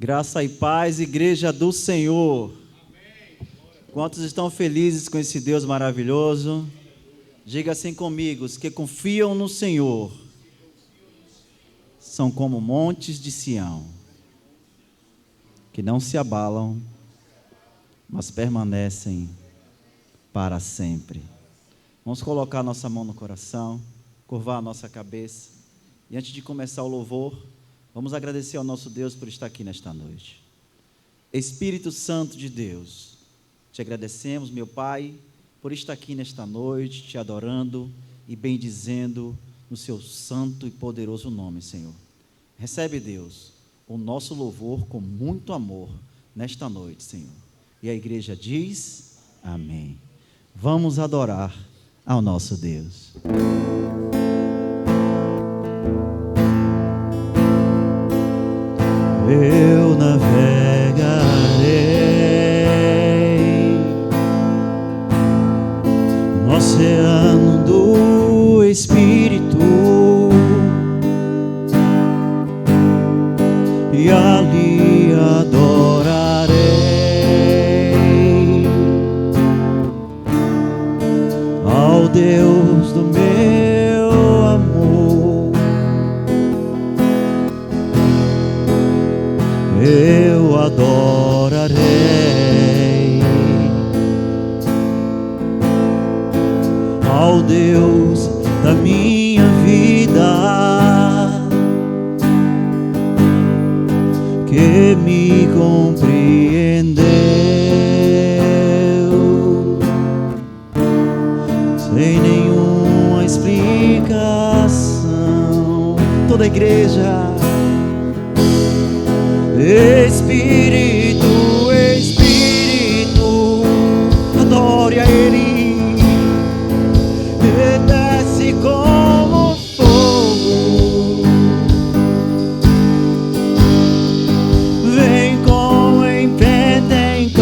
Graça e paz, igreja do Senhor. Quantos estão felizes com esse Deus maravilhoso? Diga assim comigo: os que confiam no Senhor são como montes de Sião, que não se abalam, mas permanecem para sempre. Vamos colocar nossa mão no coração, curvar a nossa cabeça, e antes de começar o louvor, vamos agradecer ao nosso Deus por estar aqui nesta noite. Espírito Santo de Deus, te agradecemos, meu Pai, por estar aqui nesta noite, te adorando e bendizendo no seu santo e poderoso nome, Senhor. Recebe, Deus, o nosso louvor com muito amor nesta noite, Senhor. E a igreja diz: amém. Vamos adorar ao nosso Deus. Eu navegarei no oceano do Espírito e ali adorarei ao Deus do meu amor. Eu adorarei ao Deus da minha vida, que me compreendeu sem nenhuma explicação. Toda a igreja: Espírito, Espírito, adore a Ele, e desce como fogo, vem como em Pentecoste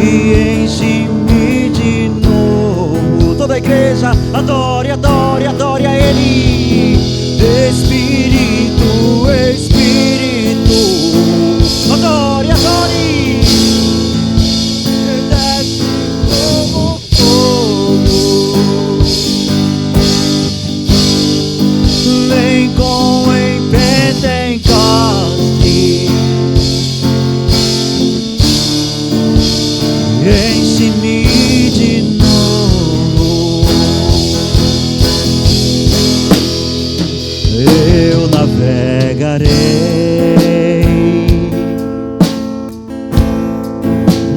e enche-me de novo. Toda a igreja, adore, adore, adore a Ele. Espírito, Espírito, adore, adore, desce como fogo, vem como em Pentecoste, enche-me de novo. Eu navegarei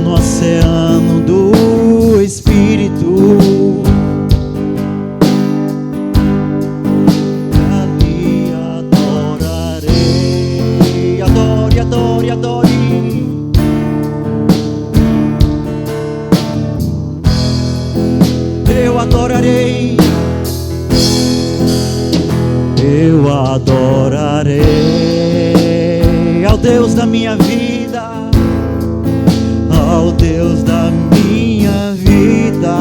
no oceano do Espírito, ali adorarei. Adore, adore, adore. Eu adorarei. Eu adorarei ao Deus da minha vida, ao Deus da minha vida,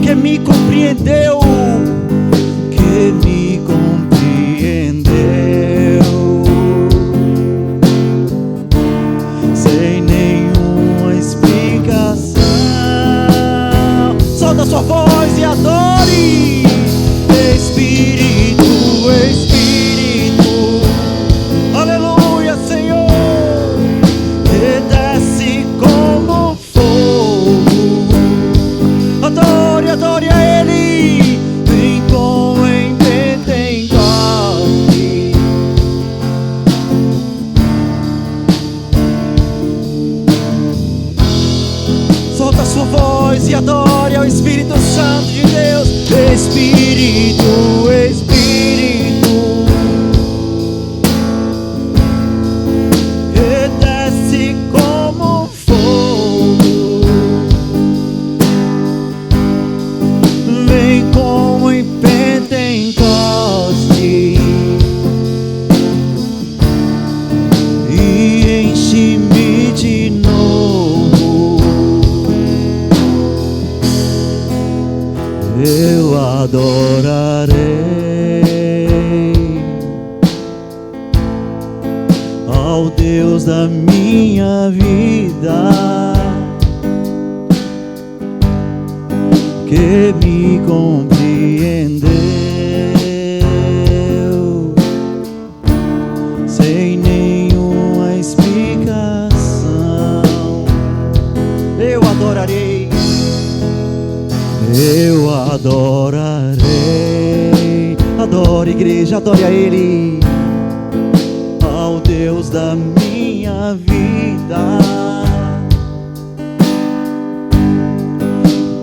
que me compreendeu, que me compreendeu, sem nenhuma explicação. Solta a sua voz e adore. Espírito, Espírito, aleluia, Senhor, e desce como fogo, adore, adore a Ele, vem como em Pentecoste, solta a sua voz e adore ao Espírito Santo de Deus. Espírito, Espírito, e desce como fogo, vem como em Pentecoste e enche-me de novo. Eu adorarei minha vida, que me compreendeu sem nenhuma explicação. Eu adorarei, eu adorarei. Adore, igreja, adore a Ele, ao Deus da minha vida,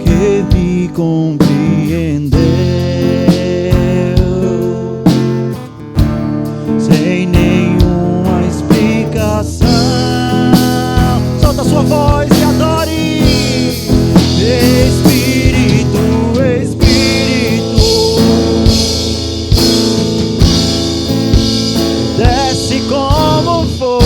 que me compreendeu sem nenhuma explicação. Solta a sua voz e adore. Espírito, Espírito, desce como fogo,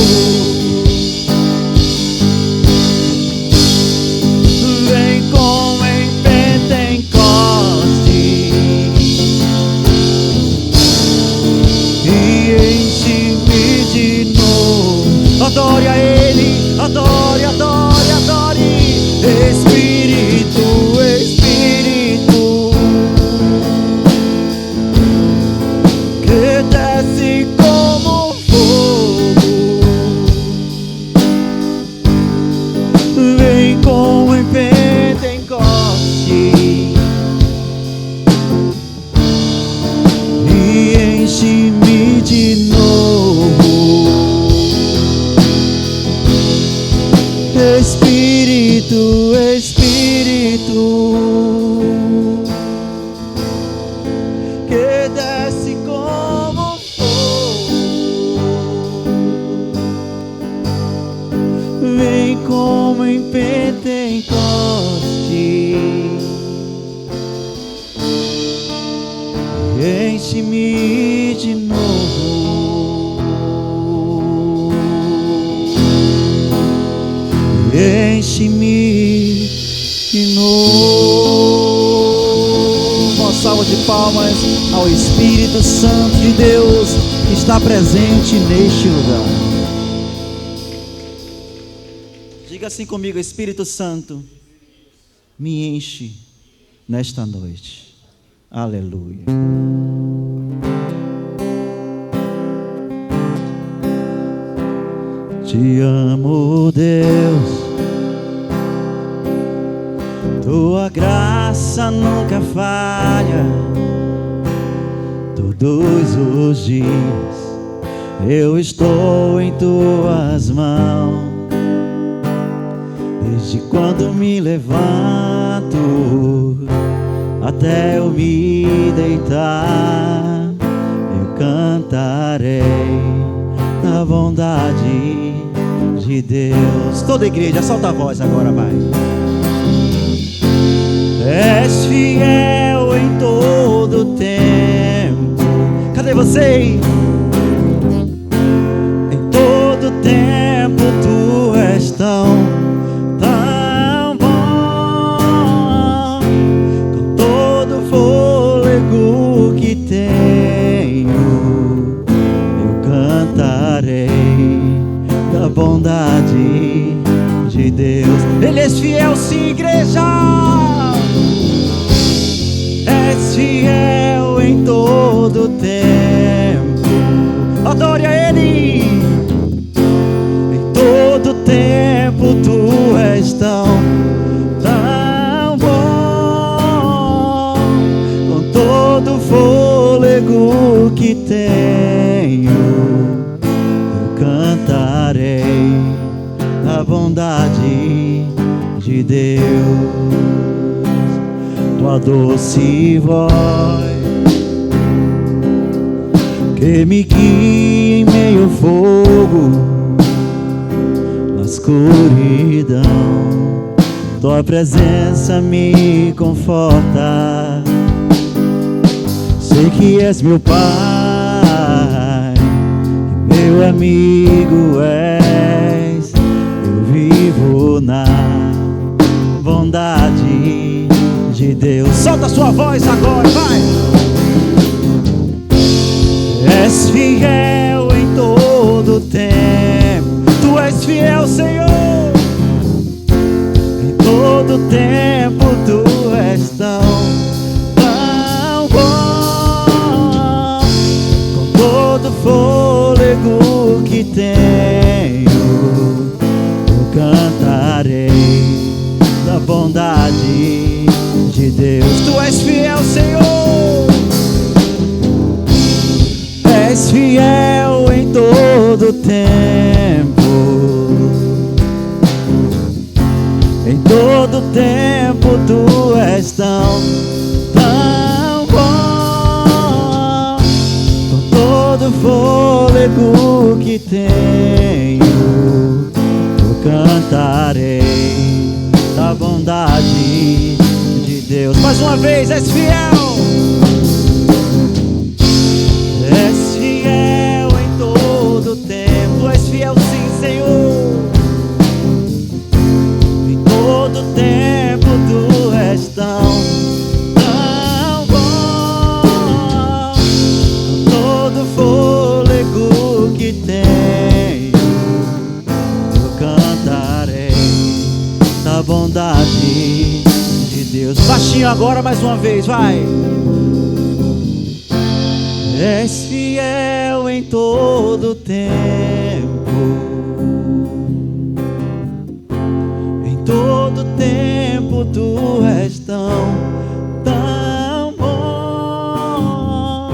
vem como em Pentecoste e enche-me de novo. Adore a Ele, adore, adore, adore. Espírito, Espírito, que desce como fogo, vem como em Pentecoste e enche-me de novo. Espírito, Espírito, que desce como fogo, vem como em Pentecoste, enche-me de novo. Enche-me de novo. Uma salva de palmas ao Espírito Santo de Deus que está presente neste lugar. Diga assim comigo: Espírito Santo, me enche nesta noite. Aleluia. Te amo, Deus, tua graça nunca falha. Todos os dias eu estou em tuas mãos. Desde quando me levanto até eu me deitar, eu cantarei a bondade de Deus. Toda a igreja, solta a voz agora, vai. És fiel em todo tempo. Cadê você? Em todo tempo tu és tão bom. Com todo o fôlego que tenho, eu cantarei da bondade de Deus. Ele é fiel, sim, igreja. És fiel em todo tempo. Adore a Ele. Em todo tempo tu és tão bom. Com todo o fôlego que tenho, eu cantarei a bondade de Deus. Tua doce voz que me guia em meio ao fogo, na escuridão. Tua presença me conforta. Sei que és meu Pai, meu amigo és. Eu vivo na bondade de Deus. Solta a sua voz agora, vai. És fiel em todo tempo. Tu és fiel, Senhor. Em todo tempo tu és tão bom. Com todo fôlego que tenho, eu cantarei da bondade de Deus. Tu és fiel, Senhor. És fiel em todo tempo. Em todo tempo tu és tão bom. Com todo fôlego que tenho, eu cantarei da bondade de Deus. Mais uma vez, és fiel. És fiel em todo tempo. És fiel sim, Senhor. Em todo tempo tu és tão bom. Com todo fôlego que tenho, eu cantarei da bondade de Deus. Baixinho agora, mais uma vez, vai. És fiel em todo tempo. Em todo tempo tu és tão bom.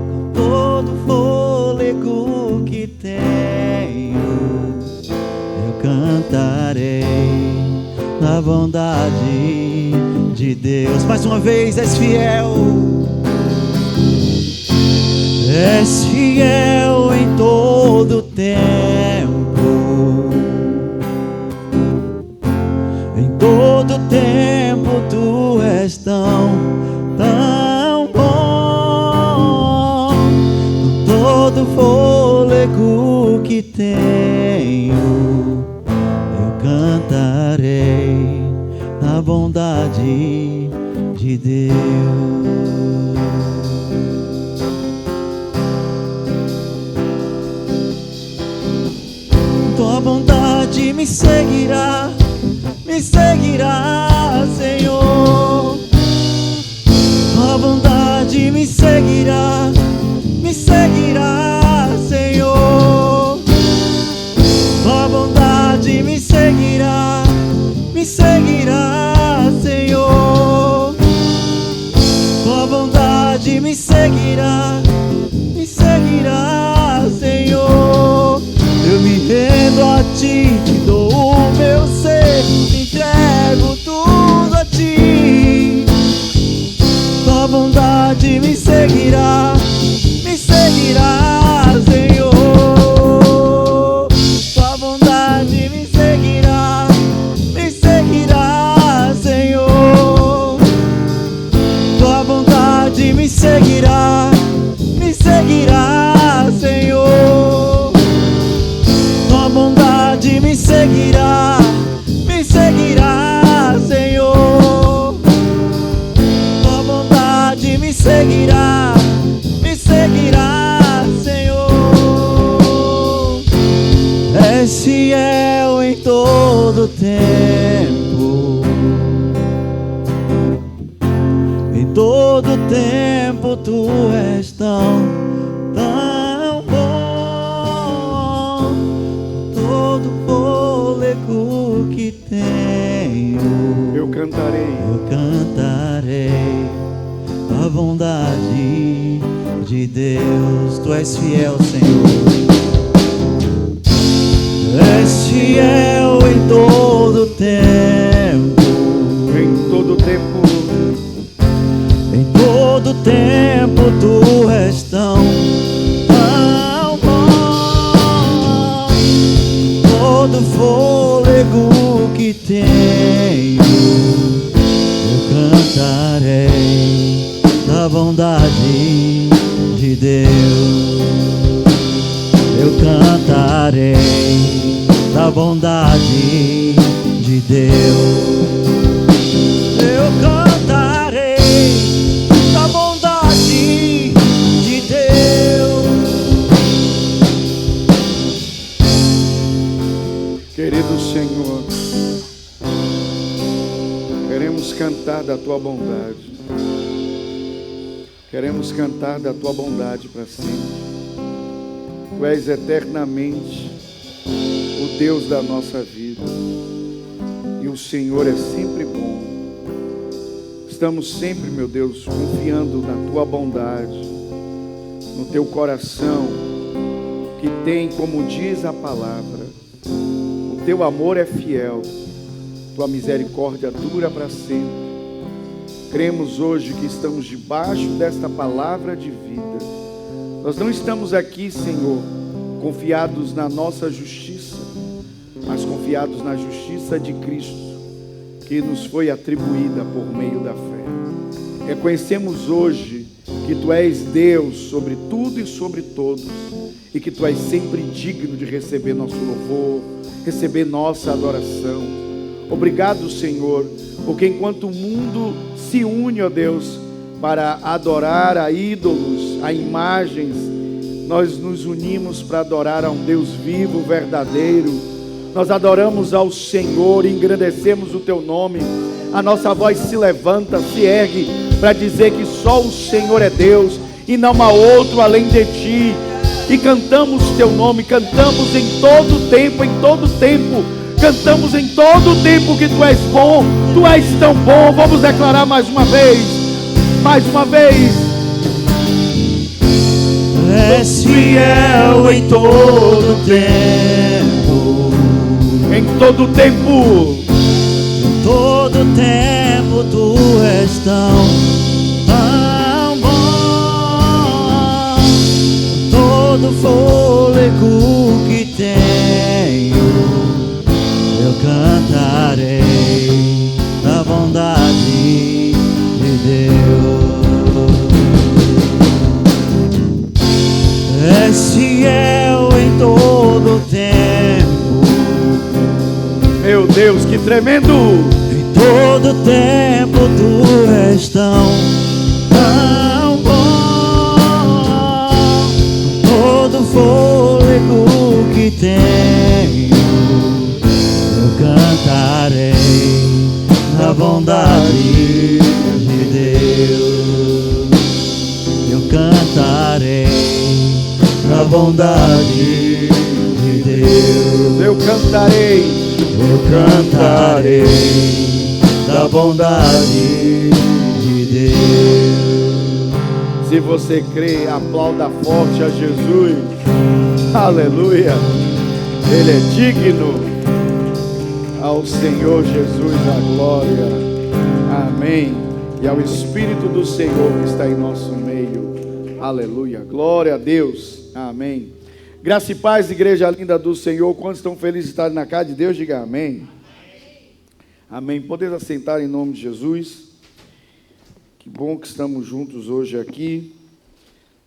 Com todo fôlego que tenho, eu cantarei na bondade de Deus. Mais uma vez, és fiel. És fiel em todo tempo. Em todo tempo tu és tão bom. Com todo fôlego que tenho, eu cantarei na bondade de Deus. Tua bondade me seguirá, Senhor. Tua bondade me seguirá, Senhor. Tua bondade me seguirá, Senhor. Tua bondade me seguirá, Senhor. Eu me rendo a ti, te dou o meu ser, me entrego tudo a ti. Tua bondade me seguirá, Senhor. Tua bondade me seguirá, Senhor. Tua bondade me seguirá, Senhor. Tua bondade me seguirá, Senhor. Tua bondade me seguirá, Senhor. És fiel em todo tempo. Em todo tempo tu és tão bom. Todo fôlego que tenho, eu cantarei a bondade de Deus. Tu és fiel, Senhor. És fiel em todo tempo. em todo tempo. Em todo tempo tu és tão bom. Todo fôlego que tenho, eu cantarei da bondade de Deus. Eu cantarei da bondade de Deus. Eu cantarei cantar da tua bondade. Queremos cantar da tua bondade para sempre. Tu és eternamente o Deus da nossa vida. E o Senhor é sempre bom. Estamos sempre, meu Deus, confiando na tua bondade, no teu coração, que tem, como diz a palavra, o teu amor é fiel, tua misericórdia dura para sempre. Cremos hoje que estamos debaixo desta palavra de vida. Nós não estamos aqui, Senhor, confiados na nossa justiça, mas confiados na justiça de Cristo, que nos foi atribuída por meio da fé. Reconhecemos hoje que Tu és Deus sobre tudo e sobre todos, e que Tu és sempre digno de receber nosso louvor, receber nossa adoração. Obrigado, Senhor, porque enquanto o mundo se une, ó Deus, para adorar a ídolos, a imagens, nós nos unimos para adorar a um Deus vivo, verdadeiro. Nós adoramos ao Senhor e engrandecemos o Teu nome. A nossa voz se levanta, se ergue para dizer que só o Senhor é Deus e não há outro além de Ti. E cantamos Teu nome, cantamos em todo tempo, cantamos em todo tempo que Tu és bom, Tu és tão bom. Vamos declarar mais uma vez. És fiel em todo tempo. Em todo tempo. Em todo tempo Tu és tão bom. Todo fôlego que tenho, eu cantarei da bondade de Deus. És fiel em todo tempo. Meu Deus, que tremendo! Em todo tempo Tu és tão bom. Todo fôlego que tenho, eu cantarei da bondade de Deus. Eu cantarei da bondade de Deus. Eu cantarei da bondade de Deus. Se você crê, aplauda forte a Jesus. Aleluia. Ele é digno. Ao Senhor Jesus a glória. Amém. E ao Espírito do Senhor que está em nosso meio. Aleluia. Glória a Deus. Amém. Graça e paz, igreja linda do Senhor. Quantos estão felizes de estar na casa de Deus? Diga amém. Amém. Podemos assentar em nome de Jesus. Que bom que estamos juntos hoje aqui,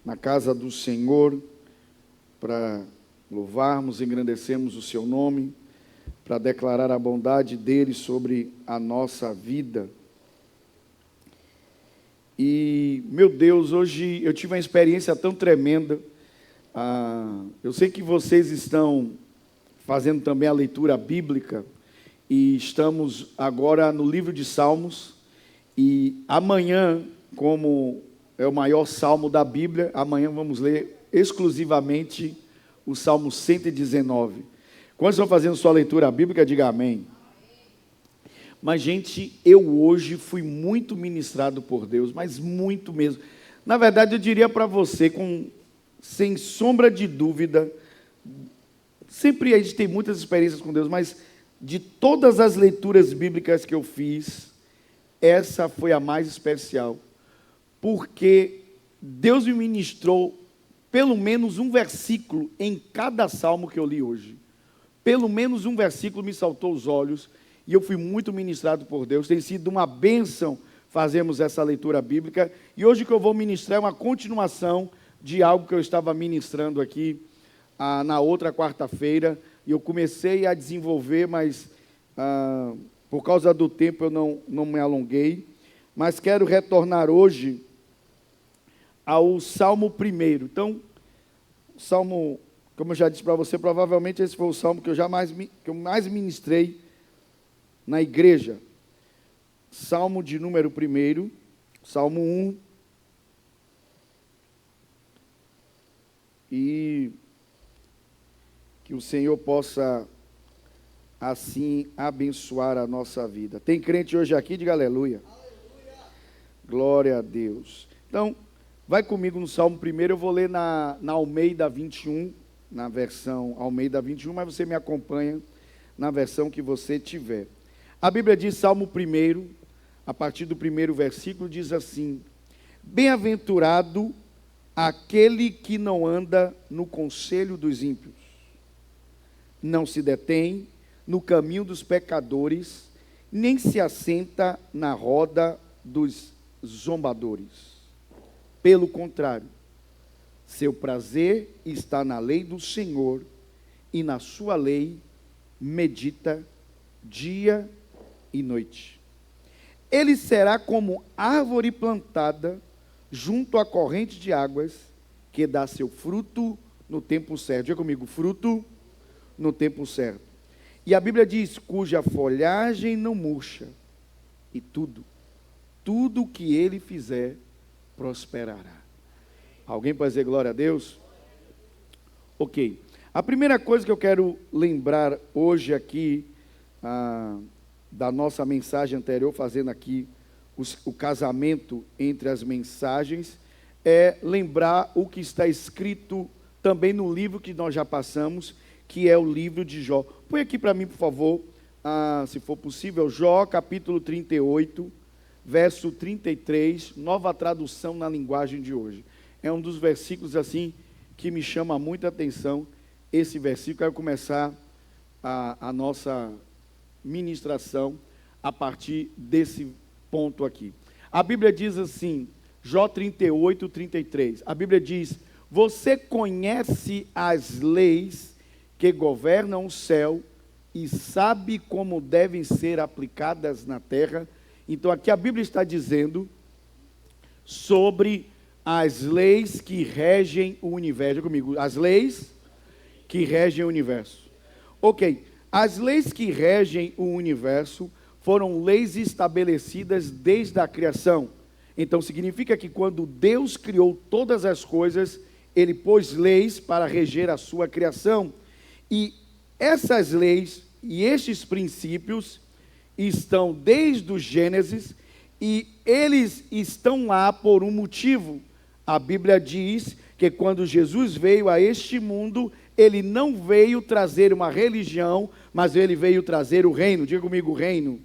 na casa do Senhor, para louvarmos e engrandecermos o seu nome, para declarar a bondade dele sobre a nossa vida. E, meu Deus, hoje eu tive uma experiência tão tremenda. Eu sei que vocês estão fazendo também a leitura bíblica, e estamos agora no livro de Salmos, e amanhã, como é o maior salmo da Bíblia, amanhã vamos ler exclusivamente o Salmo 119. Quando estão fazendo sua leitura bíblica, diga amém. Mas, gente, eu hoje fui muito ministrado por Deus, mas muito mesmo. Na verdade, eu diria para você, sem sombra de dúvida, sempre a gente tem muitas experiências com Deus, mas de todas as leituras bíblicas que eu fiz, essa foi a mais especial, porque Deus me ministrou pelo menos um versículo em cada salmo que eu li hoje. Pelo menos um versículo me saltou os olhos, e eu fui muito ministrado por Deus. Tem sido uma bênção fazermos essa leitura bíblica, e hoje que eu vou ministrar é uma continuação de algo que eu estava ministrando aqui na outra quarta-feira, e eu comecei a desenvolver, mas por causa do tempo eu não me alonguei, mas quero retornar hoje ao Salmo 1. Então, o Salmo, como eu já disse para você, provavelmente esse foi o Salmo que eu mais ministrei na igreja. Salmo de número 1, Salmo 1. E que o Senhor possa assim abençoar a nossa vida. Tem crente hoje aqui? Diga aleluia. Aleluia. Glória a Deus. Então, vai comigo no Salmo 1, eu vou ler na Almeida 21, na versão Almeida 21, mas você me acompanha na versão que você tiver. A Bíblia diz, Salmo 1, a partir do 1º versículo, diz assim: Bem-aventurado aquele que não anda no conselho dos ímpios, não se detém no caminho dos pecadores, nem se assenta na roda dos zombadores. Pelo contrário, seu prazer está na lei do Senhor, e na sua lei medita dia e noite. Ele será como árvore plantada junto à corrente de águas, que dá seu fruto no tempo certo. Diga comigo, fruto no tempo certo. E a Bíblia diz, cuja folhagem não murcha, e tudo que ele fizer, prosperará. Alguém pode dizer glória a Deus? Ok. A primeira coisa que eu quero lembrar hoje aqui, da nossa mensagem anterior, fazendo aqui o casamento entre as mensagens, é lembrar o que está escrito também no livro que nós já passamos, que é o livro de Jó. Põe aqui para mim, por favor, se for possível, Jó, capítulo 38, verso 33, nova tradução na linguagem de hoje. É um dos versículos assim que me chama muita atenção, esse versículo. Quero começar a nossa ministração a partir desse ponto aqui. A Bíblia diz assim, Jó 38, 33, a Bíblia diz, você conhece as leis que governam o céu e sabe como devem ser aplicadas na terra. Então aqui a Bíblia está dizendo sobre as leis que regem o universo. Diga comigo, as leis que regem o universo. Ok, as leis que regem o universo foram leis estabelecidas desde a criação. Então significa que quando Deus criou todas as coisas, Ele pôs leis para reger a sua criação. E essas leis e estes princípios estão desde o Gênesis, e eles estão lá por um motivo. A Bíblia diz que quando Jesus veio a este mundo, Ele não veio trazer uma religião, mas Ele veio trazer o reino. Diga comigo, reino.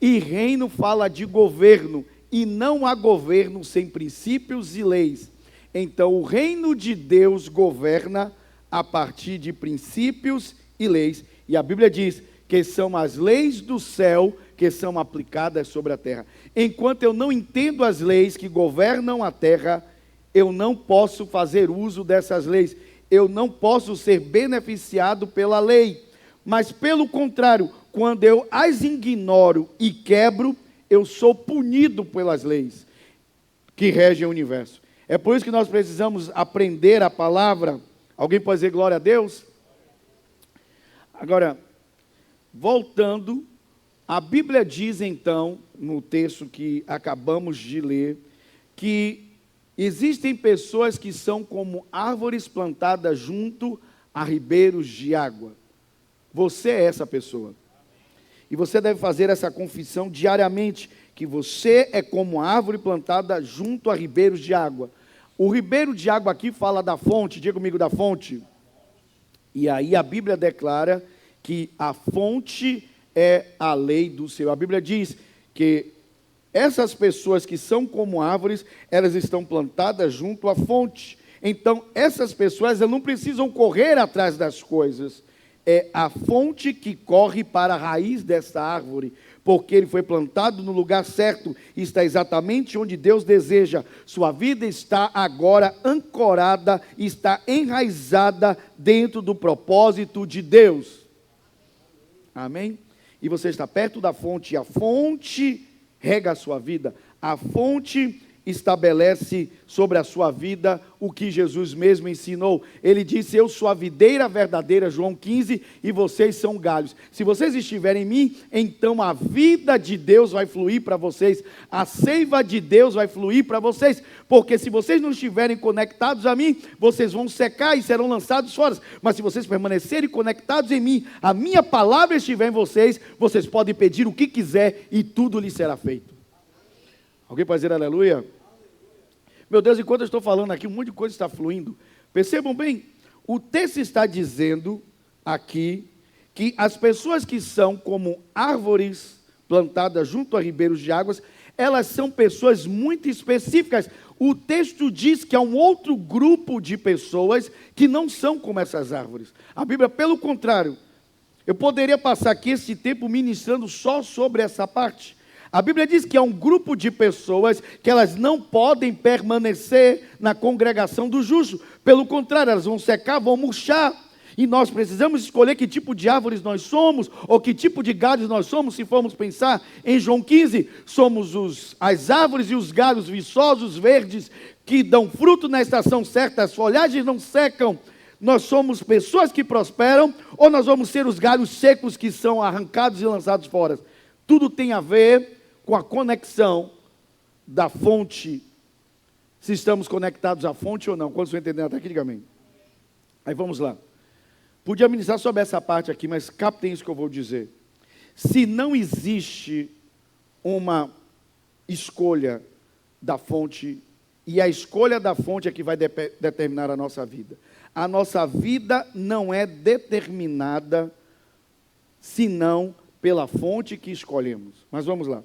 E reino fala de governo, e não há governo sem princípios e leis. Então o reino de Deus governa a partir de princípios e leis. E a Bíblia diz que são as leis do céu que são aplicadas sobre a terra. Enquanto eu não entendo as leis que governam a terra, eu não posso fazer uso dessas leis. Eu não posso ser beneficiado pela lei. Mas pelo contrário, quando eu as ignoro e quebro, eu sou punido pelas leis que regem o universo. É por isso que nós precisamos aprender a palavra. Alguém pode dizer glória a Deus? Agora, voltando, a Bíblia diz então, no texto que acabamos de ler, que existem pessoas que são como árvores plantadas junto a ribeiros de água. Você é essa pessoa. E você deve fazer essa confissão diariamente, que você é como árvore plantada junto a ribeiros de água. O ribeiro de água aqui fala da fonte, diga comigo, da fonte. E aí a Bíblia declara que a fonte é a lei do Senhor. A Bíblia diz que essas pessoas que são como árvores, elas estão plantadas junto à fonte. Então, essas pessoas elas não precisam correr atrás das coisas. É a fonte que corre para a raiz dessa árvore, porque ele foi plantado no lugar certo, está exatamente onde Deus deseja. Sua vida está agora ancorada, está enraizada dentro do propósito de Deus. Amém? E você está perto da fonte, e a fonte rega a sua vida, a fonte estabelece sobre a sua vida o que Jesus mesmo ensinou. Ele disse: eu sou a videira verdadeira, João 15, e vocês são galhos. Se vocês estiverem em mim, então a vida de Deus vai fluir para vocês, a seiva de Deus vai fluir para vocês, porque se vocês não estiverem conectados a mim, vocês vão secar e serão lançados fora. Mas se vocês permanecerem conectados em mim, a minha palavra estiver em vocês, vocês podem pedir o que quiser e tudo lhes será feito. Alguém pode dizer aleluia? Meu Deus, enquanto eu estou falando aqui, um monte de coisa está fluindo. Percebam bem, o texto está dizendo aqui que as pessoas que são como árvores plantadas junto a ribeiros de águas, elas são pessoas muito específicas. O texto diz que há um outro grupo de pessoas que não são como essas árvores. A Bíblia, pelo contrário, eu poderia passar aqui esse tempo ministrando só sobre essa parte. A Bíblia diz que há um grupo de pessoas que elas não podem permanecer na congregação do justo. Pelo contrário, elas vão secar, vão murchar. E nós precisamos escolher que tipo de árvores nós somos, ou que tipo de galhos nós somos. Se formos pensar em João 15, somos as árvores e os galhos viçosos, verdes, que dão fruto na estação certa, as folhagens não secam. Nós somos pessoas que prosperam, ou nós vamos ser os galhos secos que são arrancados e lançados fora. Tudo tem a ver com a conexão da fonte, se estamos conectados à fonte ou não. Quando você entender até aqui, diga amém. Aí vamos lá. Podia ministrar sobre essa parte aqui, mas captem isso que eu vou dizer. Se não existe uma escolha da fonte, e a escolha da fonte é que vai determinar a nossa vida não é determinada senão pela fonte que escolhemos. Mas vamos lá.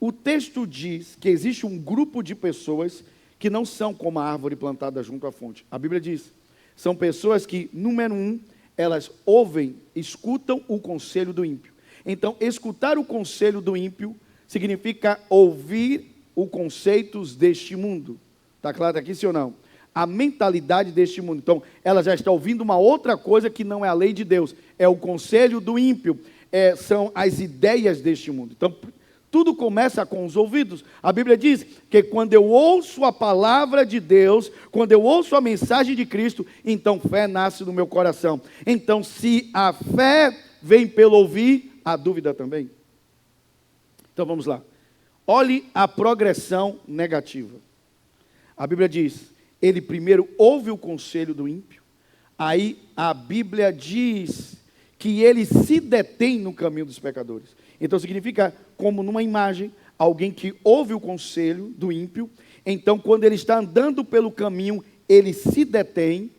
O texto diz que existe um grupo de pessoas que não são como a árvore plantada junto à fonte. A Bíblia diz, são pessoas que, número 1, elas ouvem, escutam o conselho do ímpio. Então, escutar o conselho do ímpio significa ouvir os conceitos deste mundo. Está claro aqui, sim ou não? A mentalidade deste mundo. Então, ela já está ouvindo uma outra coisa que não é a lei de Deus. É o conselho do ímpio. São as ideias deste mundo. Então, tudo começa com os ouvidos. A Bíblia diz que quando eu ouço a palavra de Deus, quando eu ouço a mensagem de Cristo, então fé nasce no meu coração. Então, se a fé vem pelo ouvir, a dúvida também. Então, vamos lá. Olhe a progressão negativa. A Bíblia diz, ele primeiro ouve o conselho do ímpio, aí a Bíblia diz que ele se detém no caminho dos pecadores. Então significa, como numa imagem, alguém que ouve o conselho do ímpio, então quando ele está andando pelo caminho, ele se detém,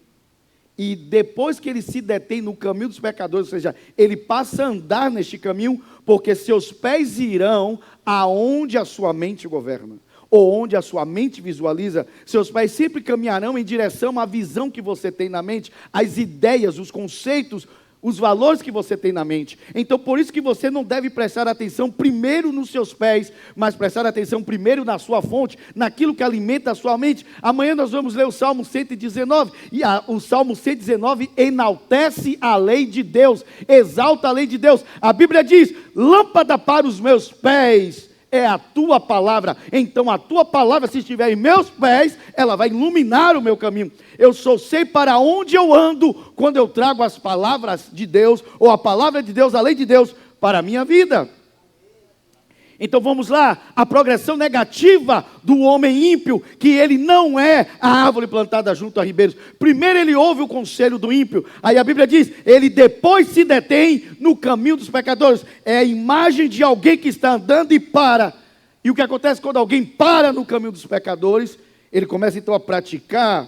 e depois que ele se detém no caminho dos pecadores, ou seja, ele passa a andar neste caminho, porque seus pés irão aonde a sua mente governa, ou onde a sua mente visualiza. Seus pés sempre caminharão em direção à visão que você tem na mente, às ideias, os conceitos, os valores que você tem na mente. Então, por isso que você não deve prestar atenção primeiro nos seus pés, mas prestar atenção primeiro na sua fonte, naquilo que alimenta a sua mente. Amanhã nós vamos ler o Salmo 119, e o Salmo 119 enaltece a lei de Deus, exalta a lei de Deus. A Bíblia diz, lâmpada para os meus pés é a tua palavra. Então a tua palavra, se estiver em meus pés, ela vai iluminar o meu caminho. Eu só sei para onde eu ando quando eu trago as palavras de Deus, ou a palavra de Deus, a lei de Deus, para a minha vida. Então vamos lá, a progressão negativa do homem ímpio, que ele não é a árvore plantada junto a ribeiros. Primeiro ele ouve o conselho do ímpio, aí a Bíblia diz, ele depois se detém no caminho dos pecadores. É a imagem de alguém que está andando e para. E o que acontece quando alguém para no caminho dos pecadores? Ele começa então a praticar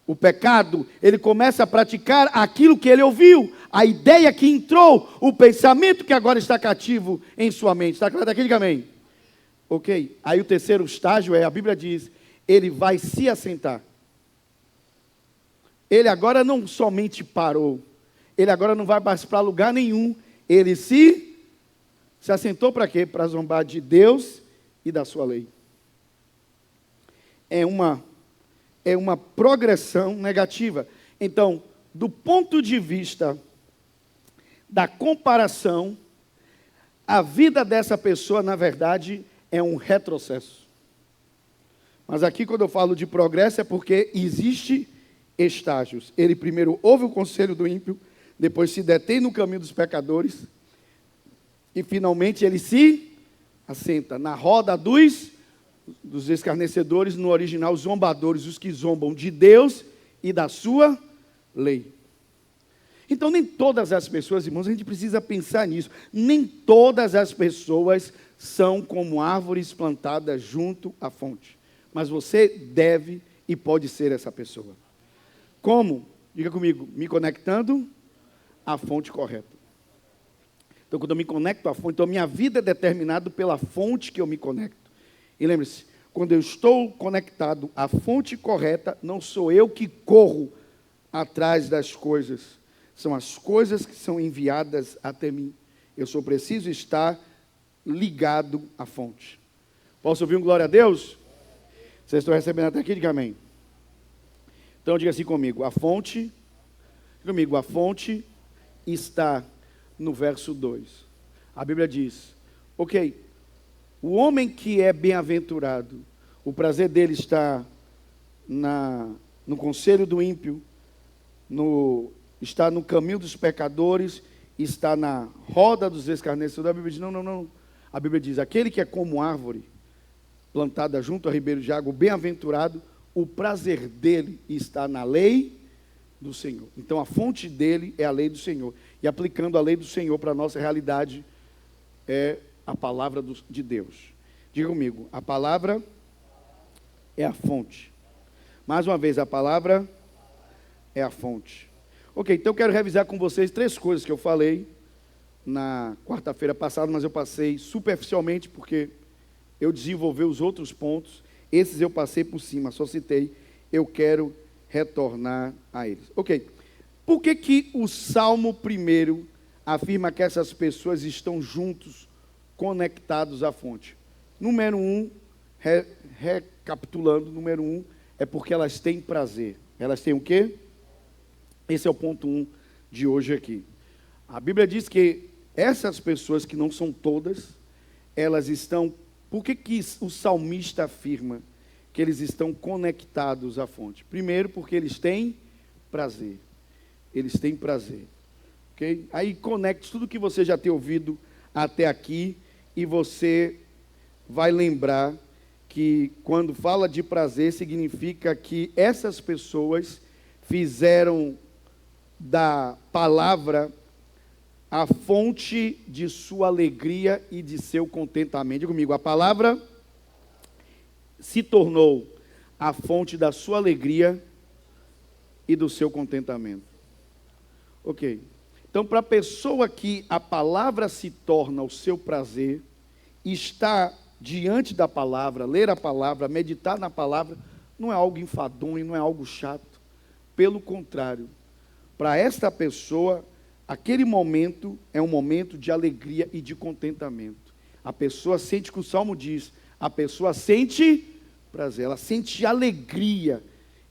o pecado, ele começa a praticar aquilo que ele ouviu, a ideia que entrou, o pensamento que agora está cativo em sua mente. Está claro aqui? Diga amém. Ok, aí o terceiro estágio a Bíblia diz, ele vai se assentar. Ele agora não somente parou, ele agora não vai mais para lugar nenhum, ele se assentou para quê? Para zombar de Deus e da sua lei. É uma progressão negativa. Então, do ponto de vista da comparação, a vida dessa pessoa, na verdade, é um retrocesso. Mas aqui, quando eu falo de progresso, é porque existe estágios. Ele primeiro ouve o conselho do ímpio, depois se detém no caminho dos pecadores, e finalmente ele se assenta na roda dos escarnecedores, no original, zombadores, os que zombam de Deus e da sua lei. Então, nem todas as pessoas, irmãos, a gente precisa pensar nisso, nem todas as pessoas são como árvores plantadas junto à fonte. Mas você deve e pode ser essa pessoa. Como? Diga comigo, me conectando à fonte correta. Então, quando eu me conecto à fonte, então minha vida é determinada pela fonte que eu me conecto. E lembre-se, quando eu estou conectado à fonte correta, não sou eu que corro atrás das coisas. São as coisas que são enviadas até mim. Eu só preciso estar ligado à fonte. Posso ouvir um glória a Deus? Vocês estão recebendo até aqui? Diga amém. Então diga assim comigo, a fonte está no verso 2. A Bíblia diz, ok, o homem que é bem-aventurado, o prazer dele está no conselho do ímpio, está no caminho dos pecadores, está na roda dos escarnecedores. A Bíblia diz, não. A Bíblia diz, aquele que é como árvore, plantada junto a ribeiro de água, bem-aventurado, o prazer dele está na lei do Senhor. Então a fonte dele é a lei do Senhor. E aplicando a lei do Senhor para a nossa realidade, é a palavra de Deus. Diga comigo, a palavra é a fonte. Mais uma vez, a palavra é a fonte. Ok, então eu quero revisar com vocês 3 coisas que eu falei na quarta-feira passada, mas eu passei superficialmente porque eu desenvolvi os outros pontos. Esses eu passei por cima, só citei. Eu quero retornar a eles. Ok, por que o Salmo 1 afirma que essas pessoas estão juntos, conectados à fonte? Número 1, recapitulando, número 1, é porque elas têm prazer. Elas têm o quê? Esse é o ponto 1 de hoje aqui. A Bíblia diz que essas pessoas, que não são todas, elas estão... Por que o salmista afirma que eles estão conectados à fonte? Primeiro, porque eles têm prazer. Eles têm prazer. Okay? Aí conecte tudo que você já tem ouvido até aqui e você vai lembrar que quando fala de prazer, significa que essas pessoas fizeram da palavra a fonte de sua alegria e de seu contentamento. Diga comigo, a palavra se tornou a fonte da sua alegria e do seu contentamento. Ok. Então, para a pessoa que a palavra se torna o seu prazer, estar diante da palavra, ler a palavra, meditar na palavra, não é algo enfadonho, não é algo chato. Pelo contrário, para esta pessoa, aquele momento é um momento de alegria e de contentamento. A pessoa sente, que o Salmo diz, a pessoa sente prazer, ela sente alegria.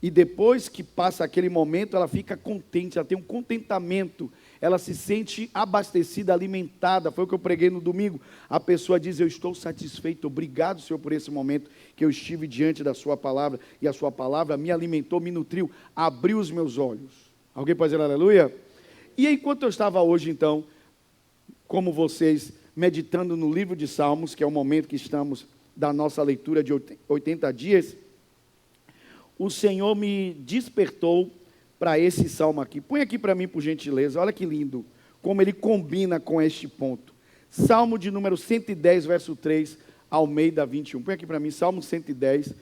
E depois que passa aquele momento, ela fica contente, ela tem um contentamento, ela se sente abastecida, alimentada. Foi o que eu preguei no domingo. A pessoa diz, eu estou satisfeito, obrigado, Senhor, por esse momento que eu estive diante da sua palavra, e a sua palavra me alimentou, me nutriu, abriu os meus olhos. Alguém pode dizer aleluia? E enquanto eu estava hoje, então, como vocês, meditando no livro de Salmos, que é o momento que estamos da nossa leitura de 80 dias, o Senhor me despertou para esse salmo aqui. Põe aqui para mim, por gentileza, olha que lindo, como ele combina com este ponto. Salmo de número 110, verso 3, Almeida 21. Põe aqui para mim, Salmo 110,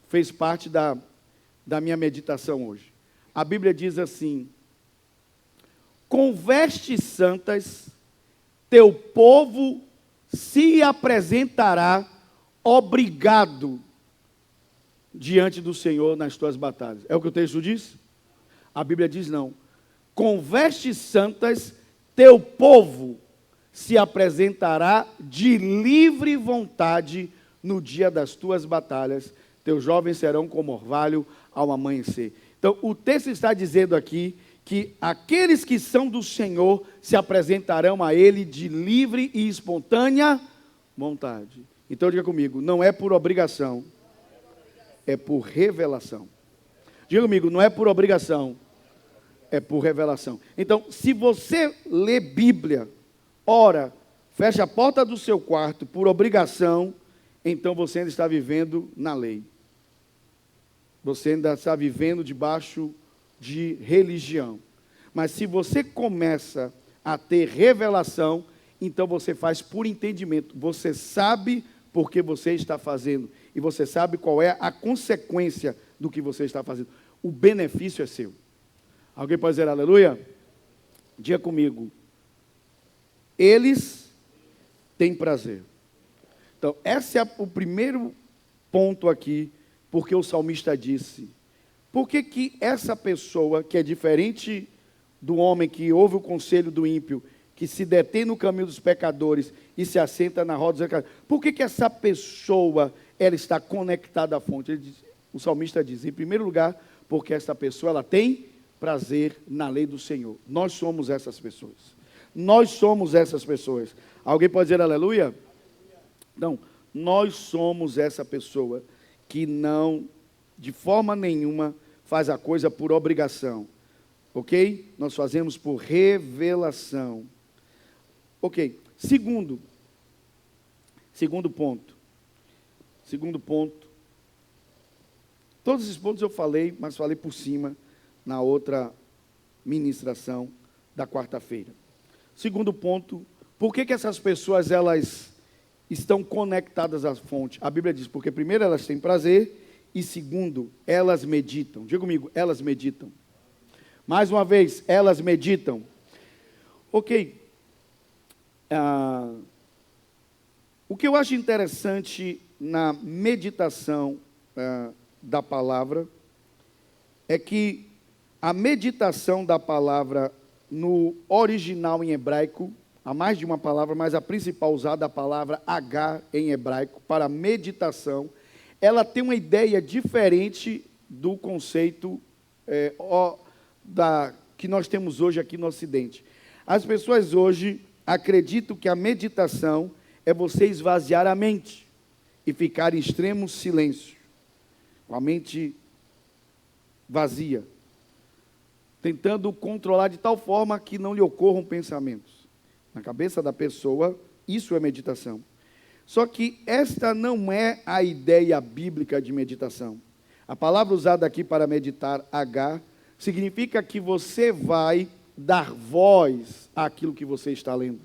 fez parte da minha meditação hoje. A Bíblia diz assim, com vestes santas, teu povo se apresentará obrigado diante do Senhor nas tuas batalhas. É o que o texto diz? A Bíblia diz não. Com vestes santas, teu povo se apresentará de livre vontade no dia das tuas batalhas. Teus jovens serão como orvalho ao amanhecer. Então, o texto está dizendo aqui que aqueles que são do Senhor se apresentarão a Ele de livre e espontânea vontade. Então, diga comigo, não é por obrigação, é por revelação. Diga comigo, não é por obrigação, é por revelação. Então, se você lê Bíblia, ora, fecha a porta do seu quarto por obrigação, então você ainda está vivendo na lei. Você ainda está vivendo debaixo de religião. Mas se você começa a ter revelação, então você faz por entendimento. Você sabe por que você está fazendo. E você sabe qual é a consequência do que você está fazendo. O benefício é seu. Alguém pode dizer aleluia? Diga comigo. Eles têm prazer. Então, esse é o primeiro ponto aqui, porque o salmista disse, por que essa pessoa, que é diferente do homem que ouve o conselho do ímpio, que se detém no caminho dos pecadores e se assenta na roda dos pecadores, por que essa pessoa, ela está conectada à fonte? O salmista diz, em primeiro lugar, porque essa pessoa, ela tem prazer na lei do Senhor. Nós somos essas pessoas. Nós somos essas pessoas. Alguém pode dizer aleluia? Não, nós somos essa pessoa que não, de forma nenhuma, faz a coisa por obrigação. Ok? Nós fazemos por revelação. Ok. Segundo ponto. Todos esses pontos eu falei, mas falei por cima na outra ministração da quarta-feira. Segundo ponto, por que essas pessoas, elas estão conectadas à fonte? A Bíblia diz, porque primeiro elas têm prazer e segundo, elas meditam. Diga comigo, elas meditam. Mais uma vez, elas meditam. Ok. O que eu acho interessante na meditação da palavra é que a meditação da palavra no original em hebraico, há mais de uma palavra, mas a principal usada, a palavra H em hebraico, para meditação, ela tem uma ideia diferente do conceito que nós temos hoje aqui no Ocidente. As pessoas hoje acreditam que a meditação é você esvaziar a mente e ficar em extremo silêncio, com a mente vazia, tentando controlar de tal forma que não lhe ocorram pensamentos. Na cabeça da pessoa, isso é meditação. Só que esta não é a ideia bíblica de meditação. A palavra usada aqui para meditar, H, significa que você vai dar voz àquilo que você está lendo.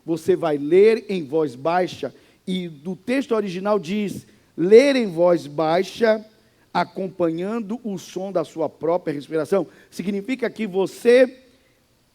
Você vai ler em voz baixa, e do texto original diz, ler em voz baixa, acompanhando o som da sua própria respiração. Significa que você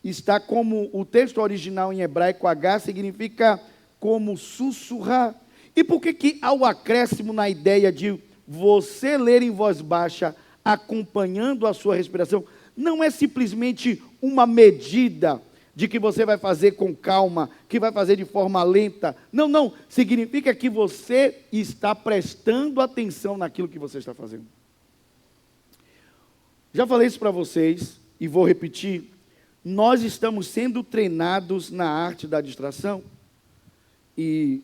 está como, o texto original em hebraico, H, significa como sussurrar. E por que há o acréscimo na ideia de você ler em voz baixa, acompanhando a sua respiração? Não é simplesmente uma medida de que você vai fazer com calma, que vai fazer de forma lenta. Não. Significa que você está prestando atenção naquilo que você está fazendo. Já falei isso para vocês e vou repetir. Nós estamos sendo treinados na arte da distração. E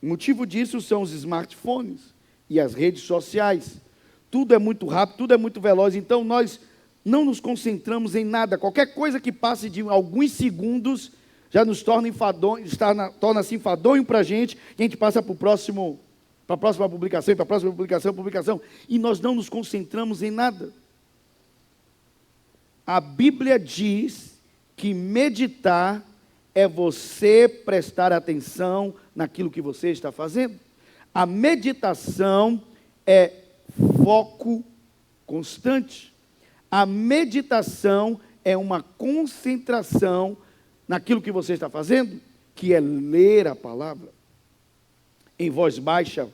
o motivo disso são os smartphones e as redes sociais. Tudo é muito rápido, tudo é muito veloz, então nós não nos concentramos em nada. Qualquer coisa que passe de alguns segundos já nos torna enfadonho, torna-se enfadonho para a gente passa para a próxima publicação, para a próxima publicação, e nós não nos concentramos em nada. A Bíblia diz que meditar é você prestar atenção naquilo que você está fazendo. A meditação é foco constante. A meditação é uma concentração naquilo que você está fazendo, que é ler a palavra em voz baixa.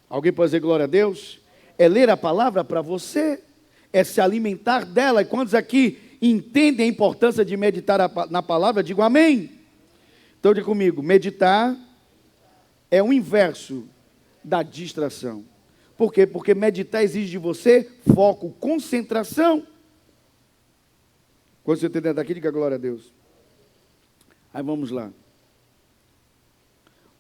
Alguém pode dizer glória a Deus? É ler a palavra para você, é se alimentar dela. E quantos aqui entendem a importância de meditar na palavra? Digo amém. Então diga comigo, meditar é o inverso da distração. Por quê? Porque meditar exige de você foco, concentração. Quando você entender daqui, diga glória a Deus. Aí vamos lá.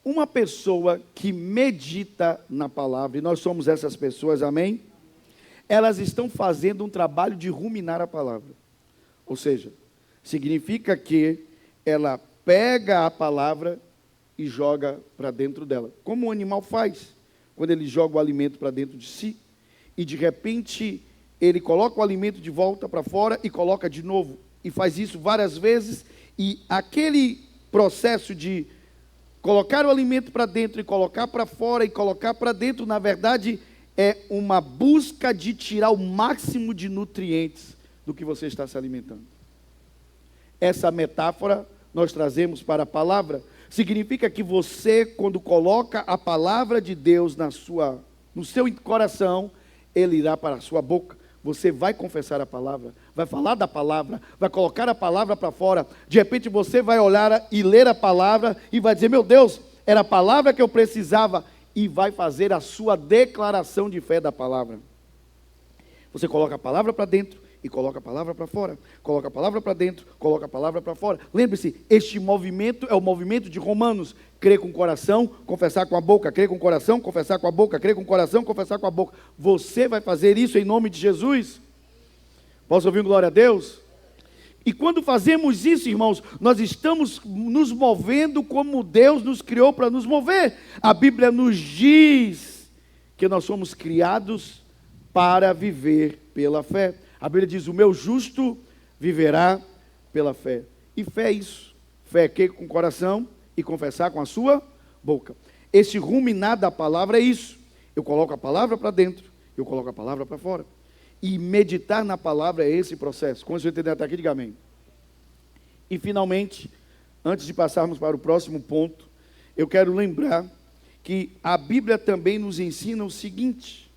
Uma pessoa que medita na palavra, e nós somos essas pessoas, amém? Elas estão fazendo um trabalho de ruminar a palavra. Ou seja, significa que ela pega a palavra e joga para dentro dela. Como o animal faz, quando ele joga o alimento para dentro de si, e de repente ele coloca o alimento de volta para fora e coloca de novo. E faz isso várias vezes, e aquele processo de colocar o alimento para dentro e colocar para fora e colocar para dentro, na verdade, é uma busca de tirar o máximo de nutrientes do que você está se alimentando. Essa metáfora nós trazemos para a palavra. Significa que você, quando coloca a palavra de Deus no seu coração, ele irá para a sua boca. Você vai confessar a palavra, vai falar da palavra, vai colocar a palavra para fora. De repente você vai olhar e ler a palavra e vai dizer: meu Deus, era a palavra que eu precisava. E vai fazer a sua declaração de fé da palavra. Você coloca a palavra para dentro e coloca a palavra para fora. Coloca a palavra para dentro, coloca a palavra para fora. Lembre-se, este movimento é o movimento de Romanos. Crer com o coração, confessar com a boca. Crer com o coração, confessar com a boca. Crer com o coração, confessar com a boca. Você vai fazer isso em nome de Jesus? Posso ouvir glória a Deus? E quando fazemos isso, irmãos, nós estamos nos movendo como Deus nos criou para nos mover. A Bíblia nos diz que nós somos criados para viver pela fé. A Bíblia diz: o meu justo viverá pela fé. E fé é isso. Fé é crer com o coração e confessar com a sua boca. Esse ruminar da palavra é isso. Eu coloco a palavra para dentro, eu coloco a palavra para fora. E meditar na palavra é esse processo. Quando você entender até aqui, diga amém. E finalmente, antes de passarmos para o próximo ponto, eu quero lembrar que a Bíblia também nos ensina o seguinte: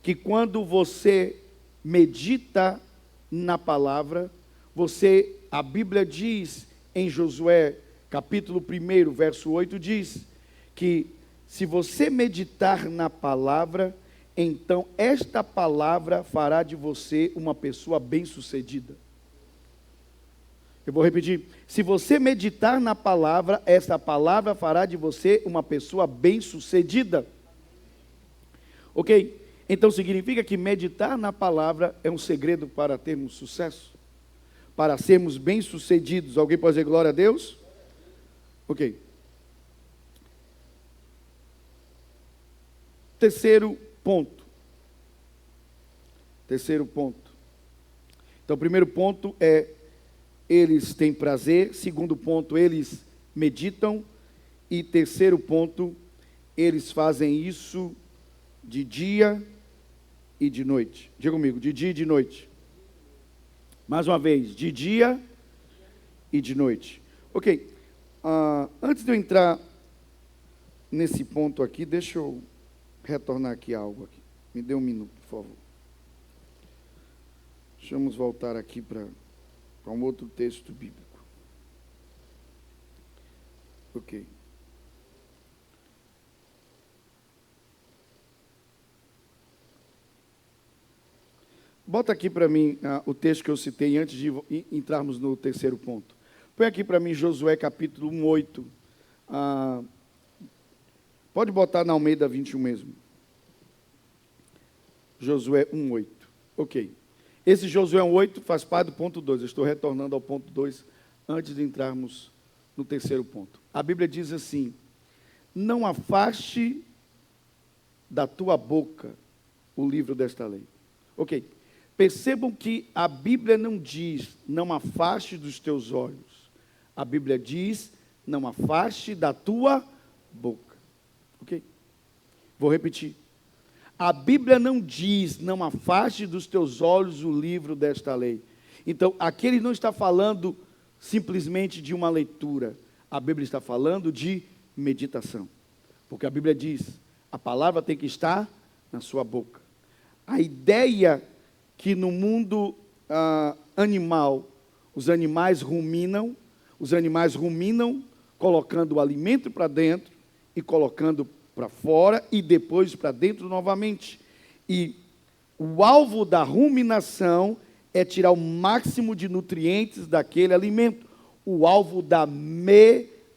que quando você medita na palavra, a Bíblia diz em Josué, capítulo 1, verso 8, diz que se você meditar na palavra, então esta palavra fará de você uma pessoa bem-sucedida. Eu vou repetir: se você meditar na palavra, essa palavra fará de você uma pessoa bem-sucedida. Ok? Então significa que meditar na palavra é um segredo para termos sucesso, para sermos bem-sucedidos. Alguém pode dizer glória a Deus? Ok. Terceiro ponto. Então, o primeiro ponto é: eles têm prazer. Segundo ponto, eles meditam. E terceiro ponto, eles fazem isso de dia e de noite. Diga comigo: de dia e de noite. Mais uma vez: de dia e de noite. Ok. Antes de eu entrar nesse ponto aqui, deixa eu retornar aqui algo aqui. Me dê um minuto, por favor. Vamos voltar aqui para um outro texto bíblico. Ok. Bota aqui para mim o texto que eu citei antes de entrarmos no terceiro ponto. Põe aqui para mim Josué capítulo 1:8. Pode botar na Almeida 21 mesmo. Josué 1:8. Ok. Esse Josué 1:8 faz parte do ponto 2. Eu estou retornando ao ponto 2 antes de entrarmos no terceiro ponto. A Bíblia diz assim: não afaste da tua boca o livro desta lei. Ok. Percebam que a Bíblia não diz: não afaste dos teus olhos. A Bíblia diz: não afaste da tua boca. Ok? Vou repetir. A Bíblia não diz: não afaste dos teus olhos o livro desta lei. Então, aqui ele não está falando simplesmente de uma leitura. A Bíblia está falando de meditação. Porque a Bíblia diz: a palavra tem que estar na sua boca. A ideia que no mundo animal, os animais ruminam colocando o alimento para dentro e colocando para fora e depois para dentro novamente. E o alvo da ruminação é tirar o máximo de nutrientes daquele alimento. O alvo da meditação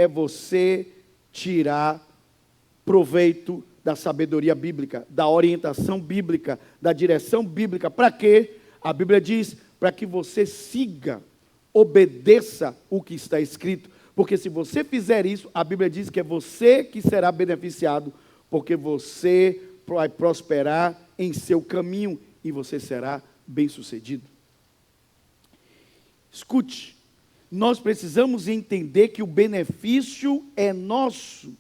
é você tirar proveito da sabedoria bíblica, da orientação bíblica, da direção bíblica. Para quê? A Bíblia diz, para que você siga, obedeça o que está escrito. Porque se você fizer isso, a Bíblia diz que é você que será beneficiado, porque você vai prosperar em seu caminho e você será bem-sucedido. Escute, nós precisamos entender que o benefício é nosso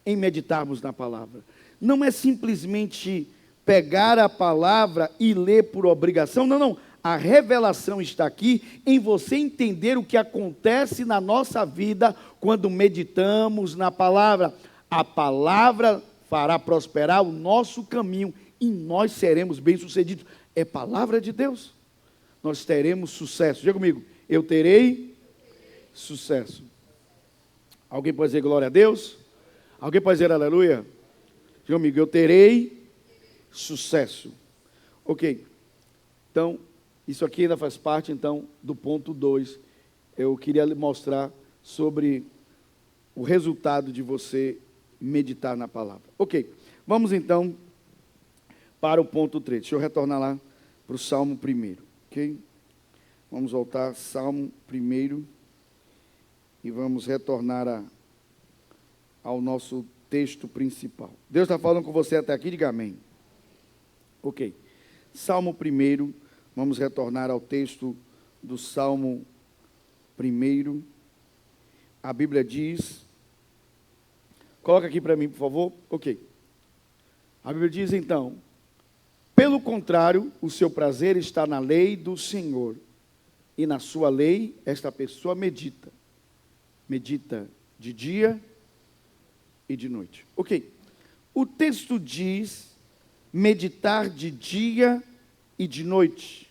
em meditarmos na palavra. Não é simplesmente pegar a palavra e ler por obrigação, não. A revelação está aqui em você entender o que acontece na nossa vida quando meditamos na palavra. A palavra fará prosperar o nosso caminho e nós seremos bem-sucedidos. É palavra de Deus. Nós teremos sucesso. Diga comigo, eu terei sucesso. Alguém pode dizer glória a Deus? Alguém pode dizer aleluia? Diga comigo, eu terei sucesso. Ok, então, isso aqui ainda faz parte, então, do ponto 2. Eu queria lhe mostrar sobre o resultado de você meditar na palavra. Ok, vamos então para o ponto 3. Deixa eu retornar lá para o Salmo 1, ok? Vamos voltar, Salmo 1, e vamos retornar ao nosso texto principal. Deus está falando com você até aqui? Diga amém. Ok, Salmo 1, vamos retornar ao texto do Salmo 1. A Bíblia diz, coloca aqui para mim, por favor. Ok. A Bíblia diz então, pelo contrário, o seu prazer está na lei do Senhor, e na sua lei esta pessoa medita. Medita de dia e de noite. Ok. O texto diz meditar de dia e de noite.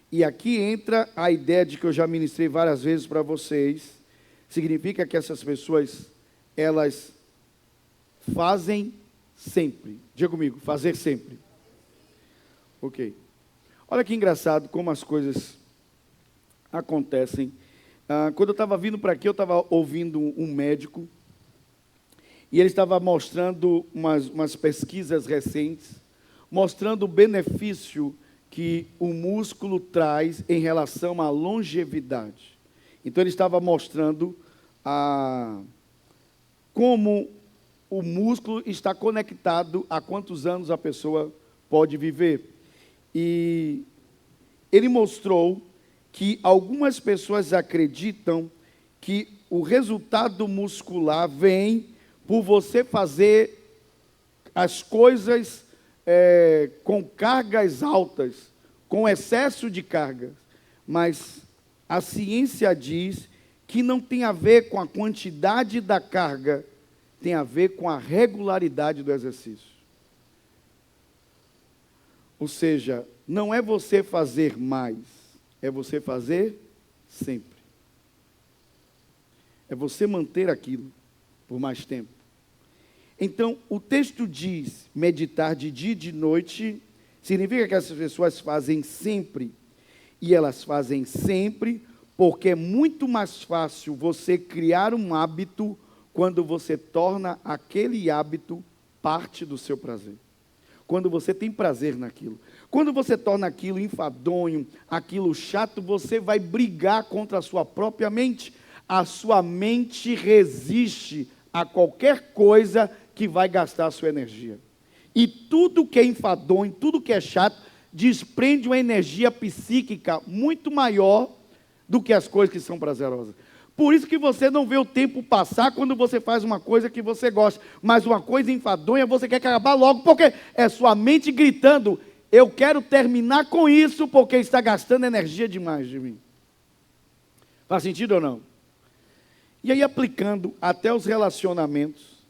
E aqui entra a ideia de que eu já ministrei várias vezes para vocês. Significa que essas pessoas, elas fazem sempre. Diga comigo, fazer sempre. Ok. Olha que engraçado como as coisas acontecem. Quando eu estava vindo para aqui, eu estava ouvindo um médico, e ele estava mostrando umas pesquisas recentes, mostrando o benefício que o músculo traz em relação à longevidade. Então ele estava mostrando como o músculo está conectado a quantos anos a pessoa pode viver. E ele mostrou que algumas pessoas acreditam que o resultado muscular vem por você fazer as coisas com cargas altas, com excesso de cargas. Mas a ciência diz que não tem a ver com a quantidade da carga, tem a ver com a regularidade do exercício. Ou seja, não é você fazer mais, é você fazer sempre. É você manter aquilo por mais tempo. Então, o texto diz, meditar de dia e de noite, significa que essas pessoas fazem sempre. E elas fazem sempre porque é muito mais fácil você criar um hábito quando você torna aquele hábito parte do seu prazer. Quando você tem prazer naquilo. Quando você torna aquilo enfadonho, aquilo chato, você vai brigar contra a sua própria mente. A sua mente resiste a qualquer coisa que vai gastar a sua energia. E tudo que é enfadonho, tudo que é chato, desprende uma energia psíquica muito maior do que as coisas que são prazerosas. Por isso que você não vê o tempo passar quando você faz uma coisa que você gosta. Mas uma coisa enfadonha, você quer acabar logo, porque é sua mente gritando, eu quero terminar com isso, porque está gastando energia demais de mim. Faz sentido ou não? E aí, aplicando até os relacionamentos,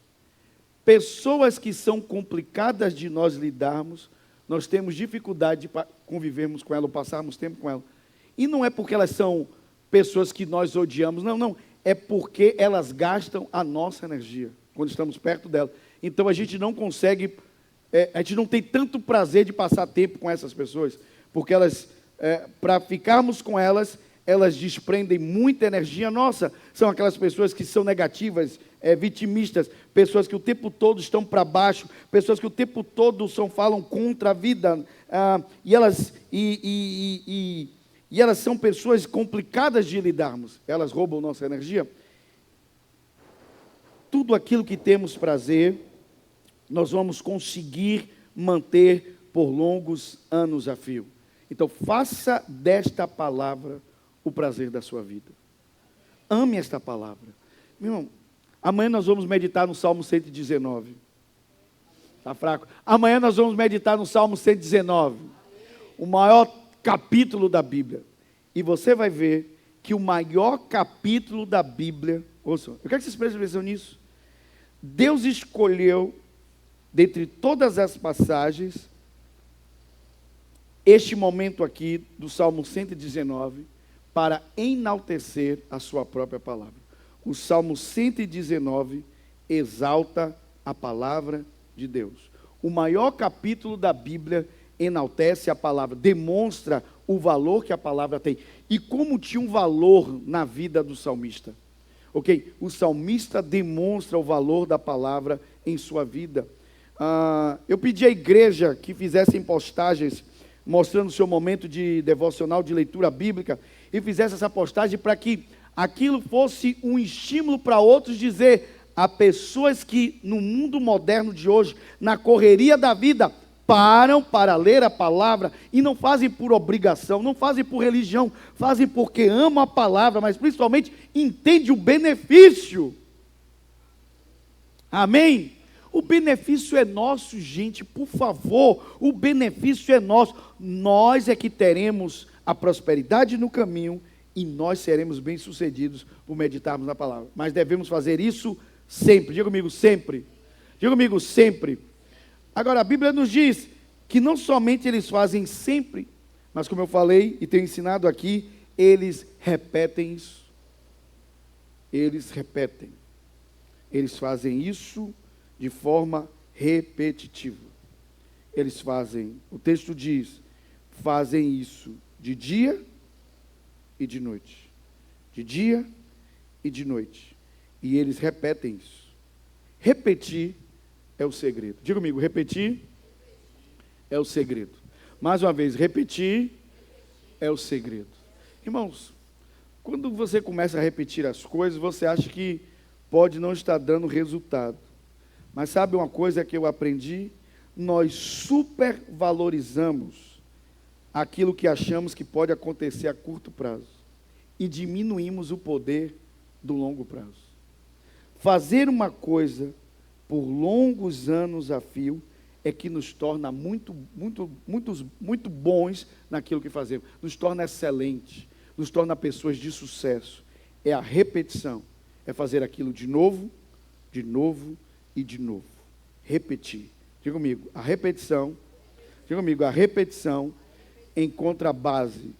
pessoas que são complicadas de nós lidarmos, nós temos dificuldade de convivermos com ela, ou passarmos tempo com ela. E não é porque elas são pessoas que nós odiamos, não. É porque elas gastam a nossa energia, quando estamos perto delas. Então, a gente não consegue, a gente não tem tanto prazer de passar tempo com essas pessoas, porque elas, para ficarmos com elas, elas desprendem muita energia nossa. São aquelas pessoas que são negativas, vitimistas, pessoas que o tempo todo estão para baixo, pessoas que o tempo todo falam contra a vida, e elas são pessoas complicadas de lidarmos. Elas roubam nossa energia. Tudo aquilo que temos prazer, nós vamos conseguir manter por longos anos a fio. Então, faça desta palavra o prazer da sua vida. Ame esta palavra. Meu irmão, amanhã nós vamos meditar no Salmo 119. Está fraco? Amanhã nós vamos meditar no Salmo 119. O maior capítulo da Bíblia. E você vai ver que o maior capítulo da Bíblia... Ouça, eu quero que vocês prestem atenção nisso. Deus escolheu, dentre todas as passagens, este momento aqui do Salmo 119, para enaltecer a sua própria palavra. O Salmo 119 exalta a palavra de Deus. O maior capítulo da Bíblia enaltece a palavra, demonstra o valor que a palavra tem. E como tinha um valor na vida do salmista. Ok? O salmista demonstra o valor da palavra em sua vida. Eu pedi à igreja que fizessem postagens mostrando o seu momento de devocional, de leitura bíblica, e fizesse essa postagem para que aquilo fosse um estímulo para outros dizer, há pessoas que no mundo moderno de hoje, na correria da vida, param para ler a palavra e não fazem por obrigação, não fazem por religião, fazem porque amam a palavra, mas principalmente entendem o benefício. Amém? O benefício é nosso, gente, por favor, o benefício é nosso. Nós é que teremos a prosperidade no caminho e nós seremos bem-sucedidos por meditarmos na palavra. Mas devemos fazer isso sempre. Diga comigo, sempre. Diga comigo, sempre. Agora, a Bíblia nos diz que não somente eles fazem sempre, mas como eu falei e tenho ensinado aqui, eles repetem isso. Eles repetem. Eles fazem isso de forma repetitiva. Eles fazem, o texto diz, fazem isso de dia e de noite. De dia e de noite. E eles repetem isso. Repetir é o segredo. Diga comigo, repetir é o segredo. Mais uma vez, repetir é o segredo. Irmãos, quando você começa a repetir as coisas, você acha que pode não estar dando resultado. Mas sabe uma coisa que eu aprendi? Nós supervalorizamos aquilo que achamos que pode acontecer a curto prazo e diminuímos o poder do longo prazo. Fazer uma coisa por longos anos a fio é que nos torna muito bons naquilo que fazemos, nos torna excelentes, nos torna pessoas de sucesso. É a repetição, é fazer aquilo de novo e de novo. Repetir. Diga comigo, a repetição encontra base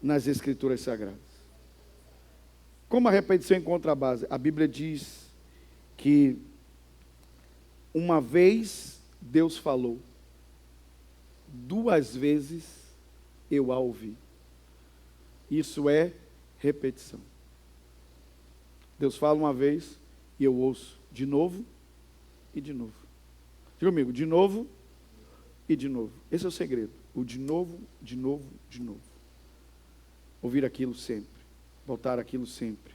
nas Escrituras Sagradas. Como a repetição encontra base? A Bíblia diz que uma vez Deus falou, 2 vezes eu a ouvi. Isso é repetição. Deus fala uma vez e eu ouço de novo e de novo. Diga comigo, de novo e de novo. Esse é o segredo. O de novo, de novo, de novo. Ouvir aquilo sempre. Voltar aquilo sempre.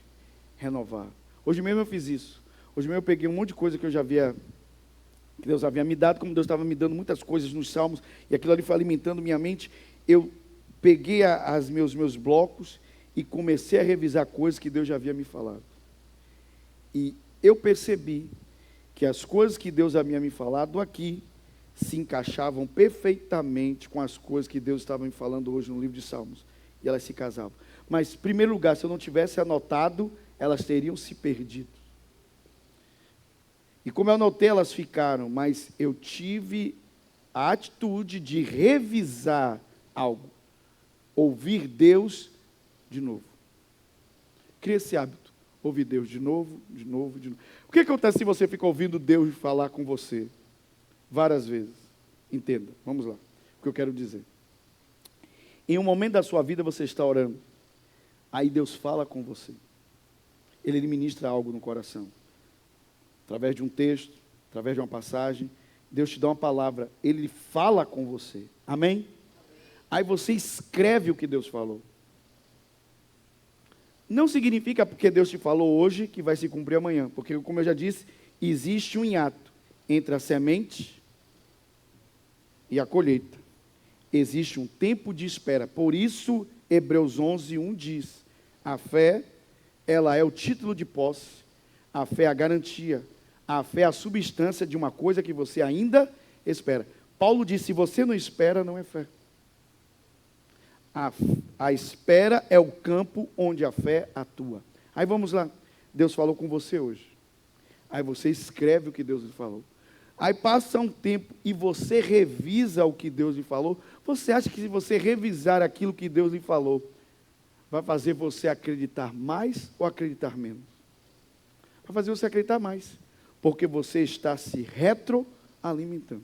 Renovar. Hoje mesmo eu fiz isso. Hoje mesmo eu peguei um monte de coisa que eu já havia, que Deus havia me dado, como Deus estava me dando muitas coisas nos salmos, e aquilo ali foi alimentando minha mente. Eu peguei meus blocos e comecei a revisar coisas que Deus já havia me falado. E eu percebi que as coisas que Deus havia me falado aqui se encaixavam perfeitamente com as coisas que Deus estava me falando hoje no livro de Salmos. E elas se casavam. Mas, em primeiro lugar, se eu não tivesse anotado, elas teriam se perdido. E como eu anotei, elas ficaram, mas eu tive a atitude de revisar algo. Ouvir Deus de novo. Cria esse hábito. Ouvir Deus de novo, de novo, de novo. O que acontece se você fica ouvindo Deus falar com você várias vezes? Entenda, vamos lá. O que eu quero dizer. Em um momento da sua vida você está orando. Aí Deus fala com você. Ele ministra algo no coração. Através de um texto, através de uma passagem, Deus te dá uma palavra, Ele fala com você. Amém? Aí você escreve o que Deus falou. Não significa porque Deus te falou hoje que vai se cumprir amanhã. Porque, como eu já disse, existe um hiato entre a semente e a colheita. Existe um tempo de espera. Por isso, Hebreus 11:1 diz, a fé, ela é o título de posse. A fé é a garantia. A fé é a substância de uma coisa que você ainda espera. Paulo disse, se você não espera, não é fé. A espera é o campo onde a fé atua. Aí vamos lá. Deus falou com você hoje. Aí você escreve o que Deus lhe falou. Aí passa um tempo e você revisa o que Deus lhe falou. Você acha que se você revisar aquilo que Deus lhe falou, vai fazer você acreditar mais ou acreditar menos? Vai fazer você acreditar mais. Porque você está se retroalimentando.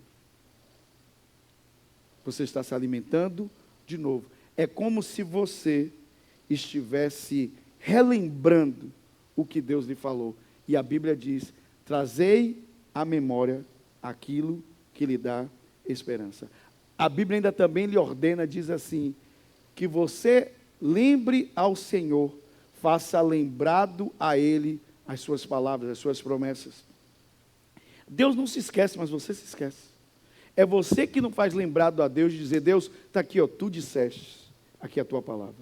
Você está se alimentando de novo. É como se você estivesse relembrando o que Deus lhe falou. E a Bíblia diz, trazei à memória aquilo que lhe dá esperança. A Bíblia ainda também lhe ordena, diz assim, que você lembre ao Senhor, faça lembrado a Ele as suas palavras, as suas promessas. Deus não se esquece, mas você se esquece. É você que não faz lembrado a Deus de dizer, Deus, está aqui, ó, tu disseste, aqui é a tua palavra.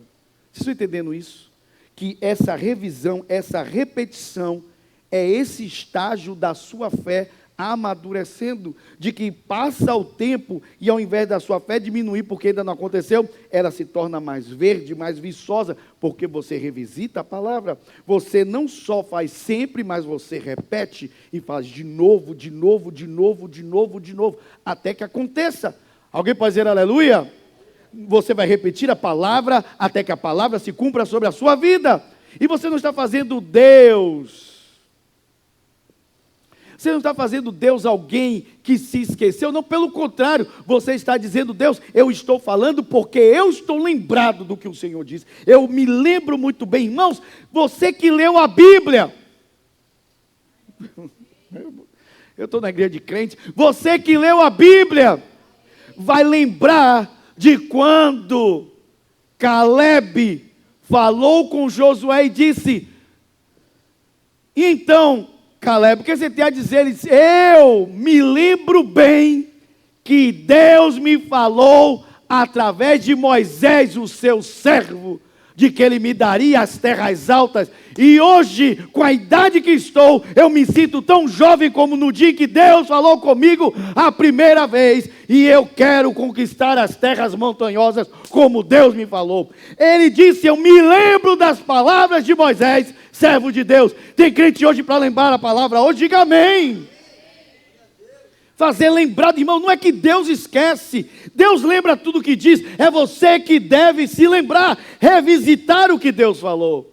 Vocês estão entendendo isso? Que essa revisão, essa repetição, é esse estágio da sua fé amadurecendo, de que passa o tempo e ao invés da sua fé diminuir, porque ainda não aconteceu, ela se torna mais verde, mais viçosa, porque você revisita a palavra. Você não só faz sempre, mas você repete e faz de novo, de novo, de novo, de novo, de novo, até que aconteça. Alguém pode dizer aleluia? Você vai repetir a palavra até que a palavra se cumpra sobre a sua vida. E você não está fazendo Deus. Você não está fazendo Deus alguém que se esqueceu. Não, pelo contrário. Você está dizendo, Deus, eu estou falando porque eu estou lembrado do que o Senhor disse. Eu me lembro muito bem. Irmãos, você que leu a Bíblia. Eu estou na igreja de crente. Você que leu a Bíblia vai lembrar de quando Caleb falou com Josué e disse, e então, Caleb, o que você tem a dizer? Ele disse, eu me lembro bem que Deus me falou através de Moisés, o seu servo, de que ele me daria as terras altas, e hoje, com a idade que estou, eu me sinto tão jovem como no dia que Deus falou comigo a primeira vez, e eu quero conquistar as terras montanhosas, como Deus me falou. Ele disse, eu me lembro das palavras de Moisés, servo de Deus. Tem crente hoje para lembrar a palavra hoje? Diga amém. Fazer lembrado, irmão, não é que Deus esquece. Deus lembra tudo o que diz. É você que deve se lembrar, revisitar o que Deus falou.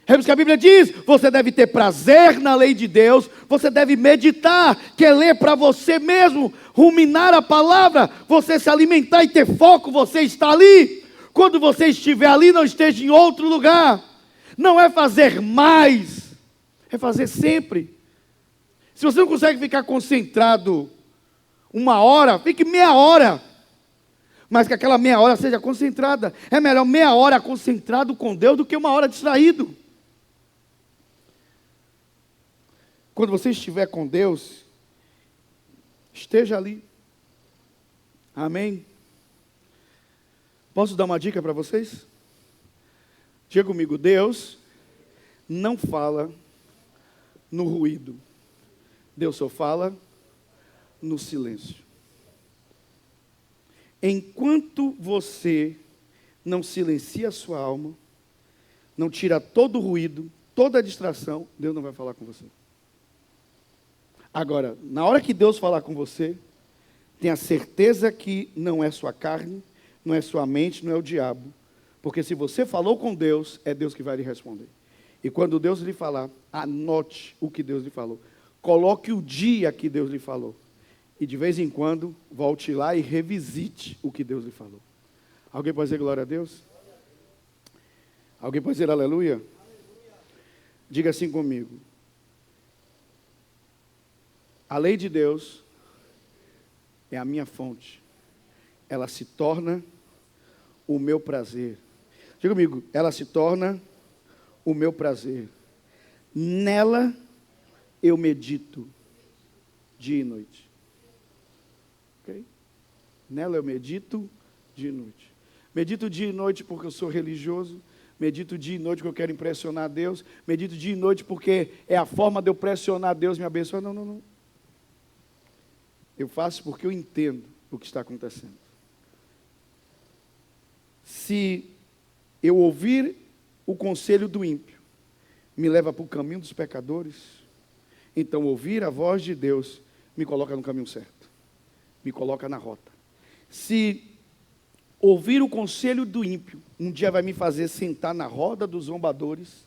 É isso que a Bíblia diz. Você deve ter prazer na lei de Deus. Você deve meditar, quer ler para você mesmo, ruminar a palavra, você se alimentar e ter foco. Você está ali. Quando você estiver ali, não esteja em outro lugar. Não é fazer mais, é fazer sempre. Se você não consegue ficar concentrado 1 hora, fique meia hora. Mas que aquela meia hora seja concentrada. É melhor meia hora concentrado com Deus do que 1 hora distraído. Quando você estiver com Deus, esteja ali. Amém? Posso dar uma dica para vocês? Diga comigo, Deus não fala no ruído. Deus só fala no silêncio. Enquanto você não silencia a sua alma, não tira todo o ruído, toda a distração, Deus não vai falar com você. Agora, na hora que Deus falar com você, tenha certeza que não é sua carne, não é sua mente, não é o diabo. Porque se você falou com Deus, é Deus que vai lhe responder. E quando Deus lhe falar, anote o que Deus lhe falou. Coloque o dia que Deus lhe falou. E de vez em quando, volte lá e revisite o que Deus lhe falou. Alguém pode dizer glória a Deus? Alguém pode dizer aleluia? Diga assim comigo. A lei de Deus é a minha fonte. Ela se torna o meu prazer. Diga comigo, ela se torna o meu prazer. Nela eu medito dia e noite. Ok? Nela eu medito dia e noite. Medito dia e noite porque eu sou religioso. Medito dia e noite porque eu quero impressionar Deus. Medito dia e noite porque é a forma de eu pressionar Deus me abençoar. Não, não, não. Eu faço porque eu entendo o que está acontecendo. Se eu ouvir o conselho do ímpio, me leva para o caminho dos pecadores, então ouvir a voz de Deus me coloca no caminho certo, me coloca na rota. Se ouvir o conselho do ímpio um dia vai me fazer sentar na roda dos zombadores,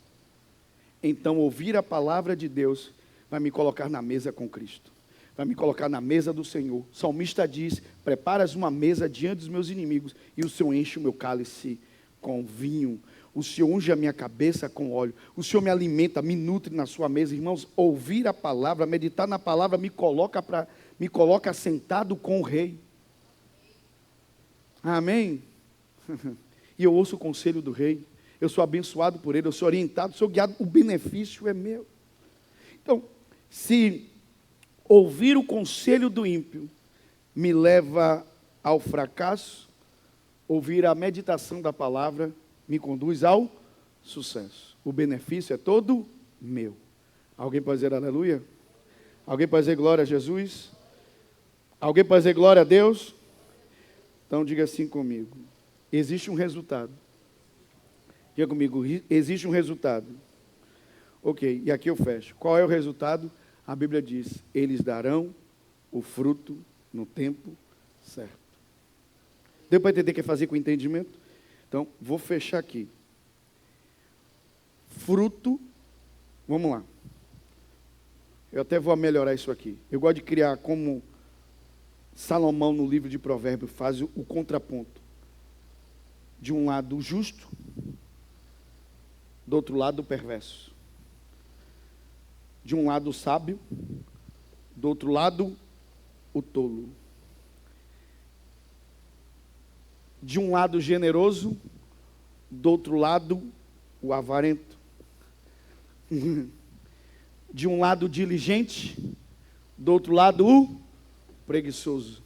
então ouvir a palavra de Deus vai me colocar na mesa com Cristo, vai me colocar na mesa do Senhor. O salmista diz: preparas uma mesa diante dos meus inimigos, e o Senhor enche o meu cálice com vinho. O Senhor unge a minha cabeça com óleo. O Senhor me alimenta, me nutre na sua mesa. Irmãos, ouvir a palavra, meditar na palavra, me coloca sentado com o rei. Amém? E eu ouço o conselho do rei. Eu sou abençoado por ele, eu sou orientado, sou guiado. O benefício é meu. Então, se ouvir o conselho do ímpio me leva ao fracasso, ouvir a meditação da palavra me conduz ao sucesso. O benefício é todo meu. Alguém pode dizer aleluia? Alguém pode dizer glória a Jesus? Alguém pode dizer glória a Deus? Então diga assim comigo. Existe um resultado. Diga comigo, existe um resultado. Ok, e aqui eu fecho. Qual é o resultado? A Bíblia diz: eles darão o fruto no tempo certo. Deu para entender o que é fazer com entendimento? Então, vou fechar aqui. Fruto, vamos lá. Eu até vou melhorar isso aqui. Eu gosto de criar como Salomão no livro de Provérbios faz o contraponto. De um lado o justo, do outro lado o perverso. De um lado o sábio, do outro lado o tolo. De um lado generoso, do outro lado o avarento. De um lado diligente, do outro lado o preguiçoso.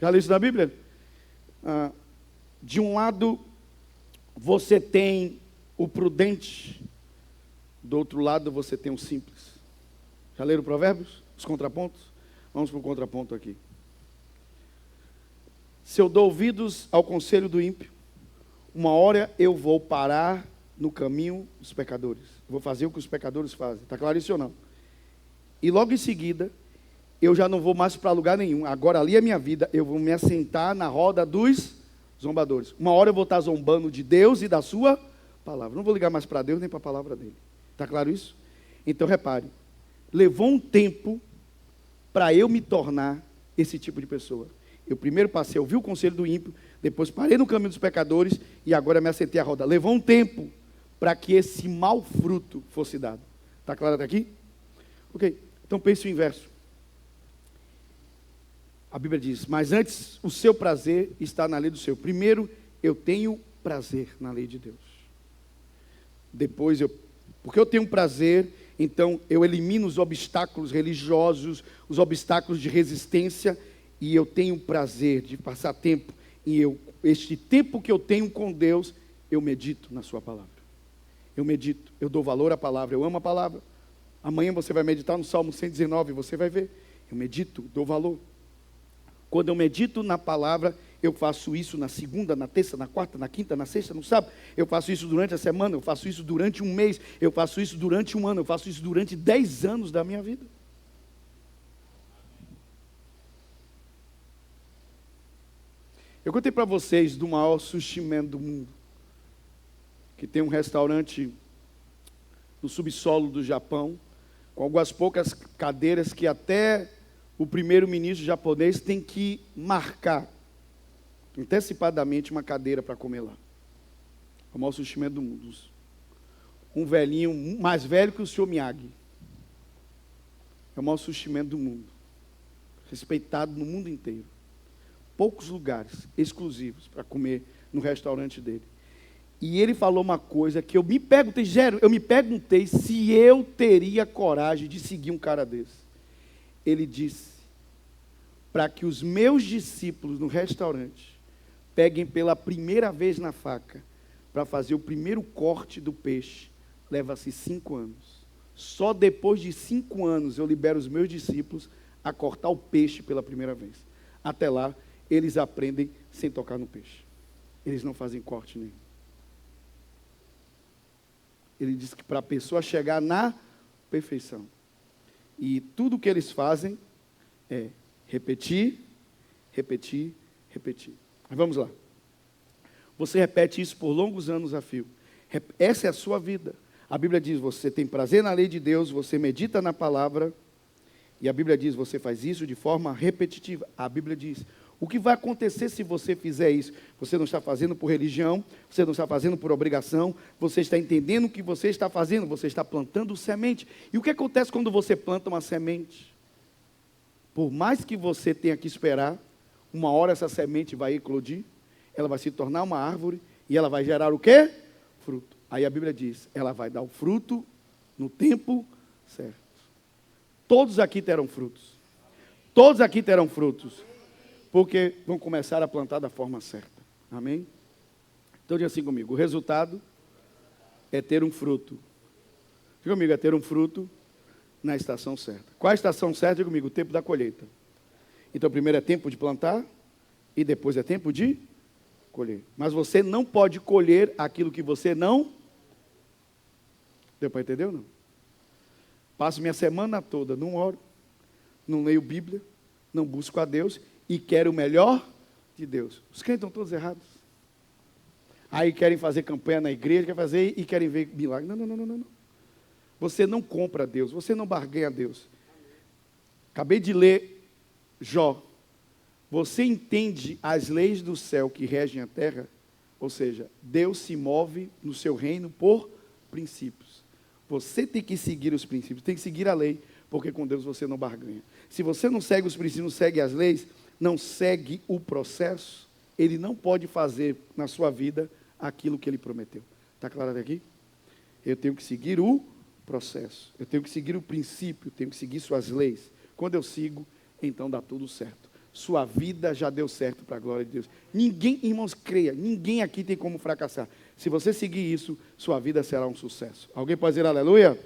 Já leu isso na Bíblia? De um lado você tem o prudente, do outro lado você tem o simples. Já leram Provérbios? Os contrapontos? Vamos para o contraponto aqui. Se eu dou ouvidos ao conselho do ímpio, uma hora eu vou parar no caminho dos pecadores. Vou fazer o que os pecadores fazem. Está claro isso ou não? E logo em seguida, eu já não vou mais para lugar nenhum. Agora ali é minha vida. Eu vou me assentar na roda dos zombadores. Uma hora eu vou estar zombando de Deus e da sua palavra. Não vou ligar mais para Deus nem para a palavra dele. Está claro isso? Então repare. Levou um tempo para eu me tornar esse tipo de pessoa. Eu primeiro passei a ouvir o conselho do ímpio, depois parei no caminho dos pecadores e agora me assentei à roda. Levou um tempo para que esse mau fruto fosse dado. Está claro até aqui? Ok, então pense o inverso. A Bíblia diz: mas antes o seu prazer está na lei do Senhor. Primeiro eu tenho prazer na lei de Deus. Depois porque eu tenho prazer, então eu elimino os obstáculos religiosos, os obstáculos de resistência, e eu tenho prazer de passar tempo, e este tempo que eu tenho com Deus, eu medito na sua palavra. Eu medito, eu dou valor à palavra, eu amo a palavra. Amanhã você vai meditar no Salmo 119, você vai ver. Eu medito, dou valor. Quando eu medito na palavra, eu faço isso na segunda, na terça, na quarta, na quinta, na sexta, no sábado. Eu faço isso durante a semana, eu faço isso durante um mês, eu faço isso durante um ano, eu faço isso durante 10 anos da minha vida. Eu contei para vocês do maior sushi man do mundo, que tem um restaurante no subsolo do Japão, com algumas poucas cadeiras que até o primeiro-ministro japonês tem que marcar antecipadamente uma cadeira para comer lá. o maior surtimento do mundo. Um velhinho mais velho que o senhor Miyagi. É o maior surtimento do mundo. Respeitado no mundo inteiro. Poucos lugares exclusivos para comer no restaurante dele. E ele falou uma coisa que eu me perguntei se eu teria coragem de seguir um cara desse. Ele disse, para que os meus discípulos no restaurante peguem pela primeira vez na faca, para fazer o primeiro corte do peixe, leva-se 5 anos. Só depois de 5 anos eu libero os meus discípulos a cortar o peixe pela primeira vez. Até lá, eles aprendem sem tocar no peixe. Eles não fazem corte nenhum. Ele diz que para a pessoa chegar na perfeição. E tudo que eles fazem é repetir, repetir, repetir. Mas vamos lá. Você repete isso por longos anos a fio. Essa é a sua vida. A Bíblia diz, você tem prazer na lei de Deus, você medita na palavra. E a Bíblia diz, você faz isso de forma repetitiva. A Bíblia diz, o que vai acontecer se você fizer isso? Você não está fazendo por religião, você não está fazendo por obrigação, você está entendendo o que você está fazendo, você está plantando semente. E o que acontece quando você planta uma semente? Por mais que você tenha que esperar, uma hora essa semente vai eclodir, ela vai se tornar uma árvore e ela vai gerar o quê? Fruto. Aí a Bíblia diz, ela vai dar o fruto no tempo certo. Todos aqui terão frutos. Todos aqui terão frutos. Porque vão começar a plantar da forma certa. Amém? Então diga assim comigo, o resultado é ter um fruto. Diga comigo, é ter um fruto na estação certa. Qual a estação certa? Diga comigo, o tempo da colheita. Então primeiro é tempo de plantar e depois é tempo de colher. Mas você não pode colher aquilo que você não... Deu para entender ou não? Passo minha semana toda, não oro, não leio Bíblia, não busco a Deus e quero o melhor de Deus. Os crentes estão todos errados. Aí querem fazer campanha na igreja, querem fazer e querem ver milagre. Não. Você não compra Deus, você não barganha Deus. Acabei de ler Jó. Você entende as leis do céu que regem a terra? Ou seja, Deus se move no seu reino por princípios. Você tem que seguir os princípios, tem que seguir a lei, porque com Deus você não barganha. Se você não segue os princípios, não segue as leis, não segue o processo, Ele não pode fazer na sua vida aquilo que Ele prometeu. Está claro até aqui? Eu tenho que seguir o processo, eu tenho que seguir o princípio, eu tenho que seguir suas leis. Quando eu sigo, então dá tudo certo. Sua vida já deu certo para a glória de Deus. Ninguém, irmãos, creia, ninguém aqui tem como fracassar. Se você seguir isso, sua vida será um sucesso. Alguém pode dizer aleluia?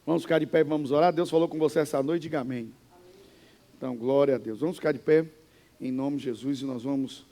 Vamos ficar de pé e vamos orar. Deus falou com você essa noite, diga amém. Então, glória a Deus. Vamos ficar de pé, em nome de Jesus, e nós vamos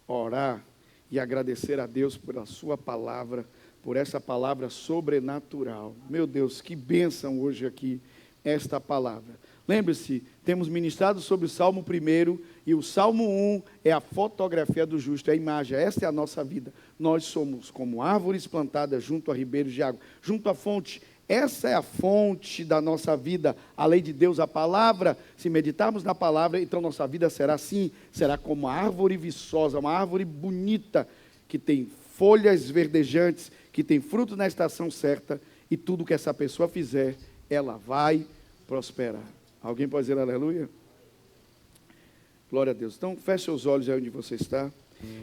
orar e agradecer a Deus pela sua palavra, por essa palavra sobrenatural. Meu Deus, que bênção hoje aqui, esta palavra. Lembre-se, temos ministrado sobre o Salmo 1, e o Salmo 1 é a fotografia do justo, é a imagem, esta é a nossa vida. Nós somos como árvores plantadas junto a ribeiros de água, junto à fonte. Essa é a fonte da nossa vida, a lei de Deus, a palavra. Se meditarmos na palavra, então nossa vida será assim, será como uma árvore viçosa, uma árvore bonita, que tem folhas verdejantes, que tem fruto na estação certa, e tudo que essa pessoa fizer, ela vai prosperar. Alguém pode dizer aleluia? Glória a Deus. Então, feche os olhos aí onde você está.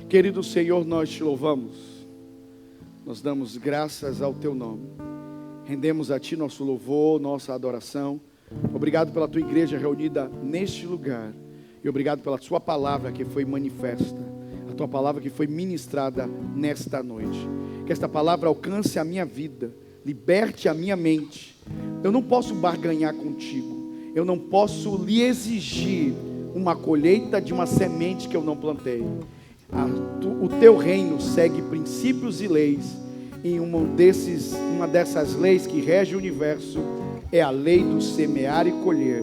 Querido Senhor, nós te louvamos. Nós damos graças ao teu nome. Rendemos a ti nosso louvor, nossa adoração. Obrigado pela tua igreja reunida neste lugar. E obrigado pela tua palavra que foi manifesta. A tua palavra que foi ministrada nesta noite. Que esta palavra alcance a minha vida. Liberte a minha mente. Eu não posso barganhar contigo. Eu não posso lhe exigir uma colheita de uma semente que eu não plantei. O teu reino segue princípios e leis. E uma dessas leis que rege o universo é a lei do semear e colher.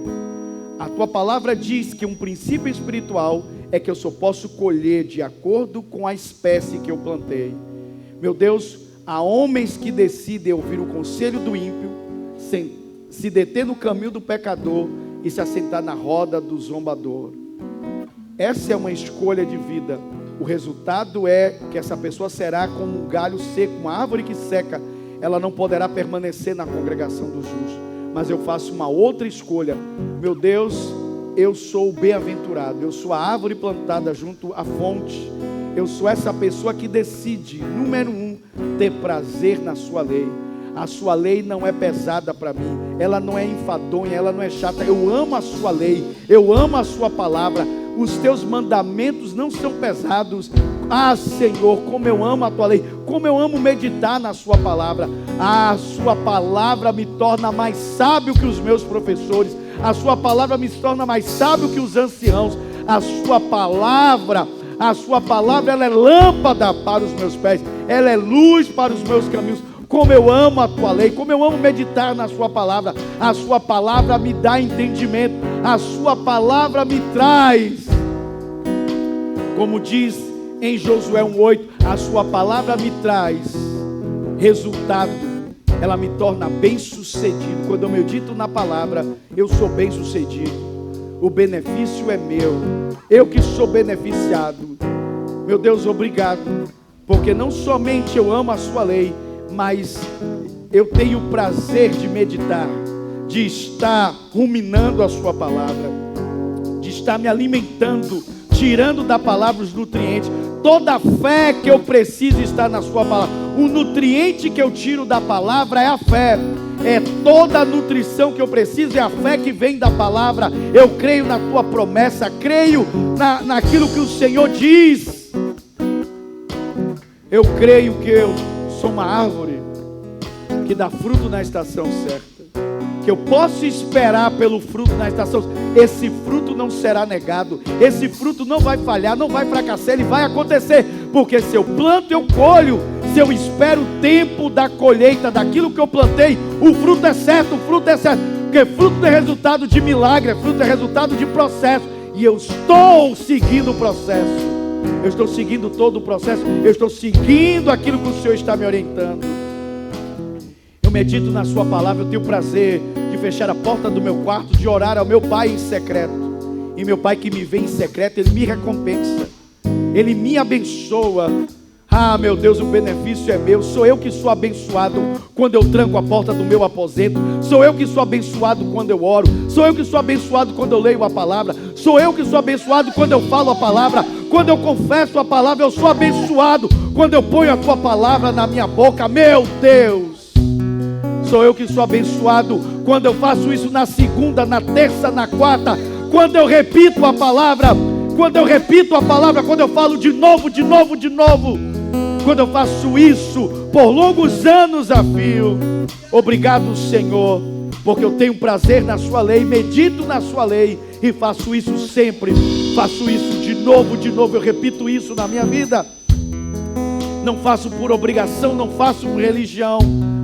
A tua palavra diz que um princípio espiritual é que eu só posso colher de acordo com a espécie que eu plantei. Meu Deus, há homens que decidem ouvir o conselho do ímpio, se deter no caminho do pecador e se assentar na roda do zombador. Essa é uma escolha de vida. o resultado é que essa pessoa será como um galho seco, uma árvore que seca. Ela não poderá permanecer na congregação dos justos. Mas eu faço uma outra escolha. Meu Deus, eu sou o bem-aventurado. Eu sou a árvore plantada junto à fonte. Eu sou essa pessoa que decide, número 1, ter prazer na sua lei. A sua lei não é pesada para mim. Ela não é enfadonha, ela não é chata. Eu amo a sua lei. Eu amo a sua palavra. Os teus mandamentos não são pesados. Ah, Senhor, como eu amo a tua lei, como eu amo meditar na sua palavra. Ah, a sua palavra me torna mais sábio que os meus professores. A sua palavra me torna mais sábio que os anciãos. A sua palavra, ela é lâmpada para os meus pés. Ela é luz para os meus caminhos. Como eu amo a tua lei, como eu amo meditar na sua palavra. A sua palavra me dá entendimento. A sua palavra me traz, como diz em Josué 1:8, a sua palavra me traz resultado. Ela me torna bem-sucedido. Quando eu medito na palavra, eu sou bem-sucedido. O benefício é meu. Eu que sou beneficiado. Meu Deus, obrigado. Porque não somente eu amo a sua lei, mas eu tenho o prazer de meditar, de estar ruminando a sua palavra, de estar me alimentando, tirando da palavra os nutrientes. Toda a fé que eu preciso está na sua palavra. O nutriente que eu tiro da palavra é a fé. É toda a nutrição que eu preciso, é a fé que vem da palavra. Eu creio na tua promessa, creio naquilo que o Senhor diz. Eu creio que eu sou uma árvore que dá fruto na estação certa, que eu posso esperar pelo fruto na estação. Esse fruto não será negado, esse fruto não vai falhar, não vai fracassar, ele vai acontecer, porque se eu planto eu colho, se eu espero o tempo da colheita daquilo que eu plantei, o fruto é certo, porque fruto é resultado de milagre, fruto é resultado de processo, e eu estou seguindo o processo. Eu estou seguindo todo o processo. Eu estou seguindo aquilo que o Senhor está me orientando. Eu medito na sua palavra. Eu tenho prazer de fechar a porta do meu quarto, de orar ao meu Pai em secreto. E meu Pai que me vê em secreto, Ele me recompensa, Ele me abençoa. Ah, meu Deus, o benefício é meu. Sou eu que sou abençoado quando eu tranco a porta do meu aposento. Sou eu que sou abençoado quando eu oro. Sou eu que sou abençoado quando eu leio a palavra. Sou eu que sou abençoado quando eu falo a palavra. Quando eu confesso a palavra, eu sou abençoado quando eu ponho a tua palavra na minha boca. Meu Deus, sou eu que sou abençoado quando eu faço isso na segunda, na terça, na quarta. Quando eu repito a palavra, quando eu falo de novo. Quando eu faço isso por longos anos a fio. Obrigado, Senhor, porque eu tenho prazer na sua lei, medito na sua lei e faço isso sempre. Faço isso de novo, eu repito isso na minha vida. Não faço por obrigação, não faço por religião,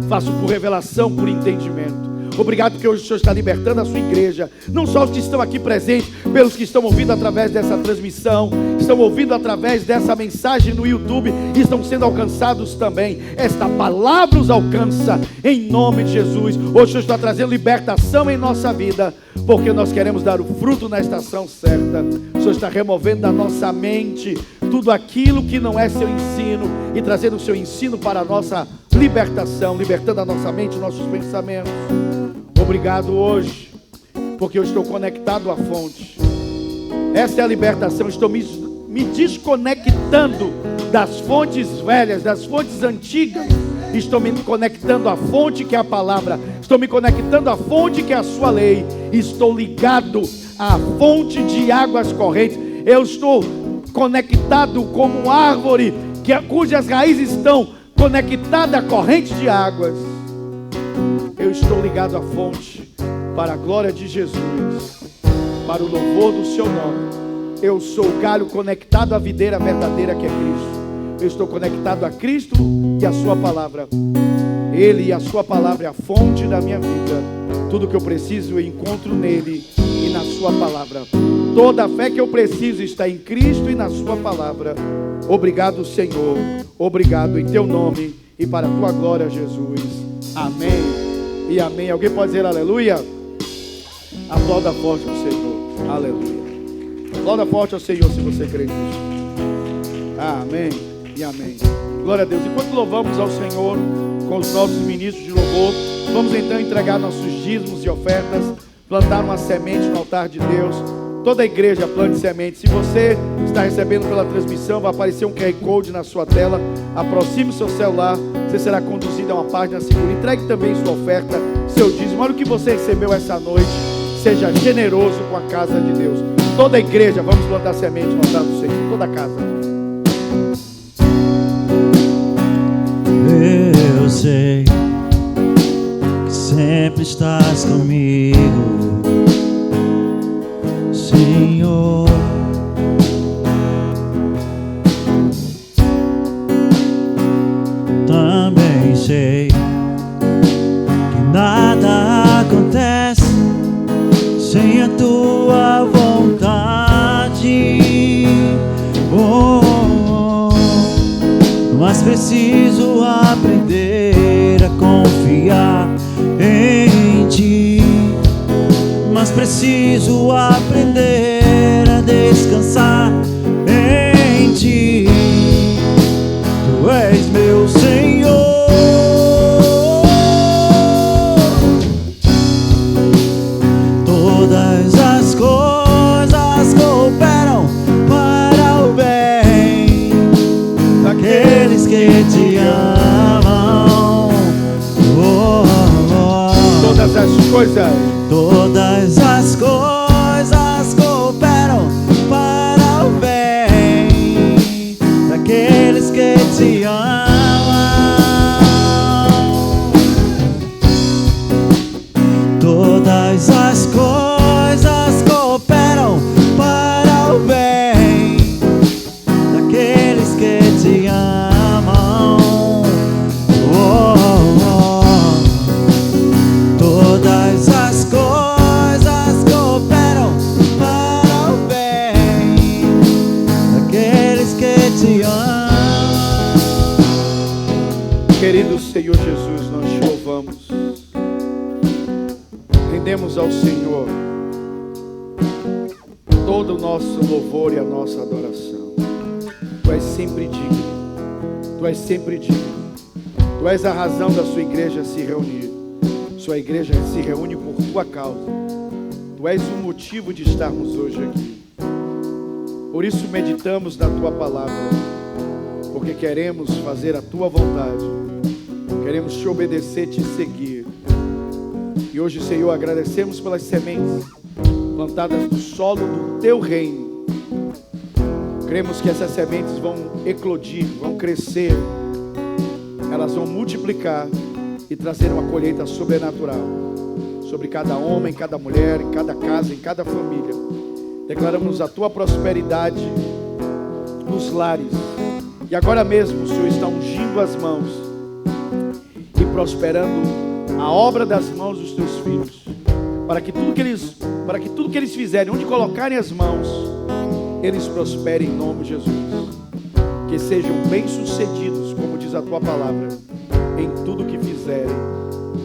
faço por revelação, por entendimento. Obrigado porque hoje o Senhor está libertando a sua igreja, não só os que estão aqui presentes, pelos que estão ouvindo através dessa transmissão, estão ouvindo através dessa mensagem no YouTube, e estão sendo alcançados também. Esta palavra os alcança em nome de Jesus. Hoje o Senhor está trazendo libertação em nossa vida, porque nós queremos dar o fruto na estação certa. O Senhor está removendo da nossa mente tudo aquilo que não é seu ensino e trazendo o seu ensino para a nossa libertação, libertando a nossa mente, nossos pensamentos. Obrigado hoje, porque eu estou conectado à fonte. Essa é a libertação. Estou me desconectando das fontes velhas, das fontes antigas. Estou me conectando à fonte que é a palavra. Estou me conectando à fonte que é a sua lei. Estou ligado à fonte de águas correntes. Eu estou conectado como árvore cujas raízes estão conectadas à corrente de águas. Eu estou ligado à fonte para a glória de Jesus, para o louvor do seu nome. Eu sou o galho conectado à videira verdadeira que é Cristo. Eu estou conectado a Cristo e a sua palavra. Ele e a sua palavra é a fonte da minha vida. Tudo que eu preciso eu encontro nele e na sua palavra. Toda a fé que eu preciso está em Cristo e na sua palavra. Obrigado, Senhor. Obrigado em teu nome e para a tua glória, Jesus. Amém e amém. Alguém pode dizer aleluia? Aplauda forte ao Senhor. Aleluia. Aplauda forte ao Senhor se você crê nisso. Amém e amém. Glória a Deus. Enquanto louvamos ao Senhor com os nossos ministros de louvor, vamos então entregar nossos dízimos e ofertas, plantar uma semente no altar de Deus. Toda a igreja plante semente. Se você está recebendo pela transmissão, vai aparecer um QR Code na sua tela. Aproxime o seu celular, você será conduzido a uma página segura. Entregue também sua oferta, seu dízimo. Olha o que você recebeu essa noite. Seja generoso com a casa de Deus. Toda a igreja, vamos plantar semente no altar do Senhor. Toda a casa. Eu sei que sempre estás comigo, Senhor. Também sei que nada acontece sem a tua vontade. Mas preciso aprender a confiar em ti. Mas preciso aprender a descansar em ti. Tu és meu Senhor. Todas as coisas cooperam para o bem daqueles que te amam. Todas as coisas cooperam para o bem daqueles que te amam. Todas as coisas cooperam para o bem daqueles que te amam. Todas as coisas cooperam para o bem daqueles que te amam. Querido Senhor Jesus, nós te louvamos. Rendemos ao Senhor todo o nosso louvor e a nossa adoração. Tu és sempre digno. Tu és sempre digno. Tu és a razão da sua igreja se reunir. Sua igreja se reúne por tua causa. Tu és o motivo de estarmos hoje aqui. Por isso meditamos na tua palavra, porque queremos fazer a tua vontade. Queremos te obedecer, te seguir. E hoje, Senhor, agradecemos pelas sementes plantadas no solo do teu reino. Cremos que essas sementes vão eclodir, vão crescer, elas vão multiplicar e trazer uma colheita sobrenatural sobre cada homem, cada mulher, em cada casa, em cada família. Declaramos a tua prosperidade nos lares. E agora mesmo o Senhor está ungindo as mãos e prosperando a obra das mãos dos teus filhos, para que tudo que eles fizerem, onde colocarem as mãos, eles prosperem em nome de Jesus. Que sejam bem-sucedidos, como diz a tua palavra, em tudo que fizerem,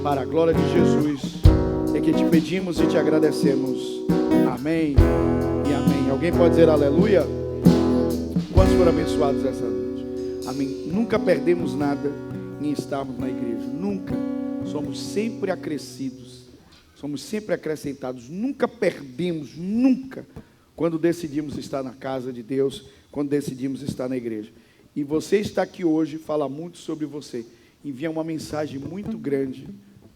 para a glória de Jesus. É que te pedimos e te agradecemos. Amém e amém. Alguém pode dizer aleluia? Quantos foram abençoados essa noite? Amém. Nunca perdemos nada em estarmos na igreja. Nunca. Somos sempre acrescidos. Somos sempre acrescentados. Nunca perdemos, nunca, quando decidimos estar na casa de Deus, quando decidimos estar na igreja. E você está aqui hoje, fala muito sobre você. Envia uma mensagem muito grande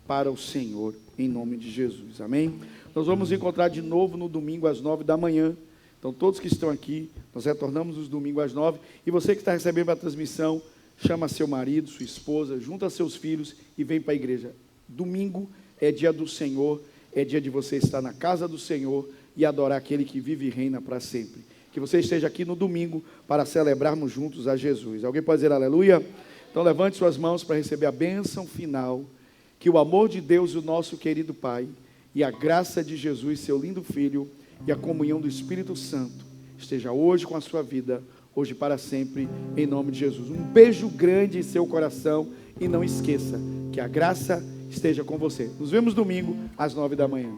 para o Senhor, em nome de Jesus. Amém? Nós vamos nos encontrar de novo no domingo às 9 da manhã. Então todos que estão aqui, nós retornamos nos domingos às 9. E você que está recebendo a transmissão, chama seu marido, sua esposa, junta seus filhos e vem para a igreja. Domingo é dia do Senhor, é dia de você estar na casa do Senhor e adorar aquele que vive e reina para sempre. Que você esteja aqui no domingo para celebrarmos juntos a Jesus. Alguém pode dizer aleluia? Então levante suas mãos para receber a bênção final. Que o amor de Deus, o nosso querido Pai, e a graça de Jesus, seu lindo Filho, e a comunhão do Espírito Santo esteja hoje com a sua vida, hoje para sempre, em nome de Jesus. Um beijo grande em seu coração e não esqueça que a graça esteja com você. Nos vemos domingo às 9 da manhã.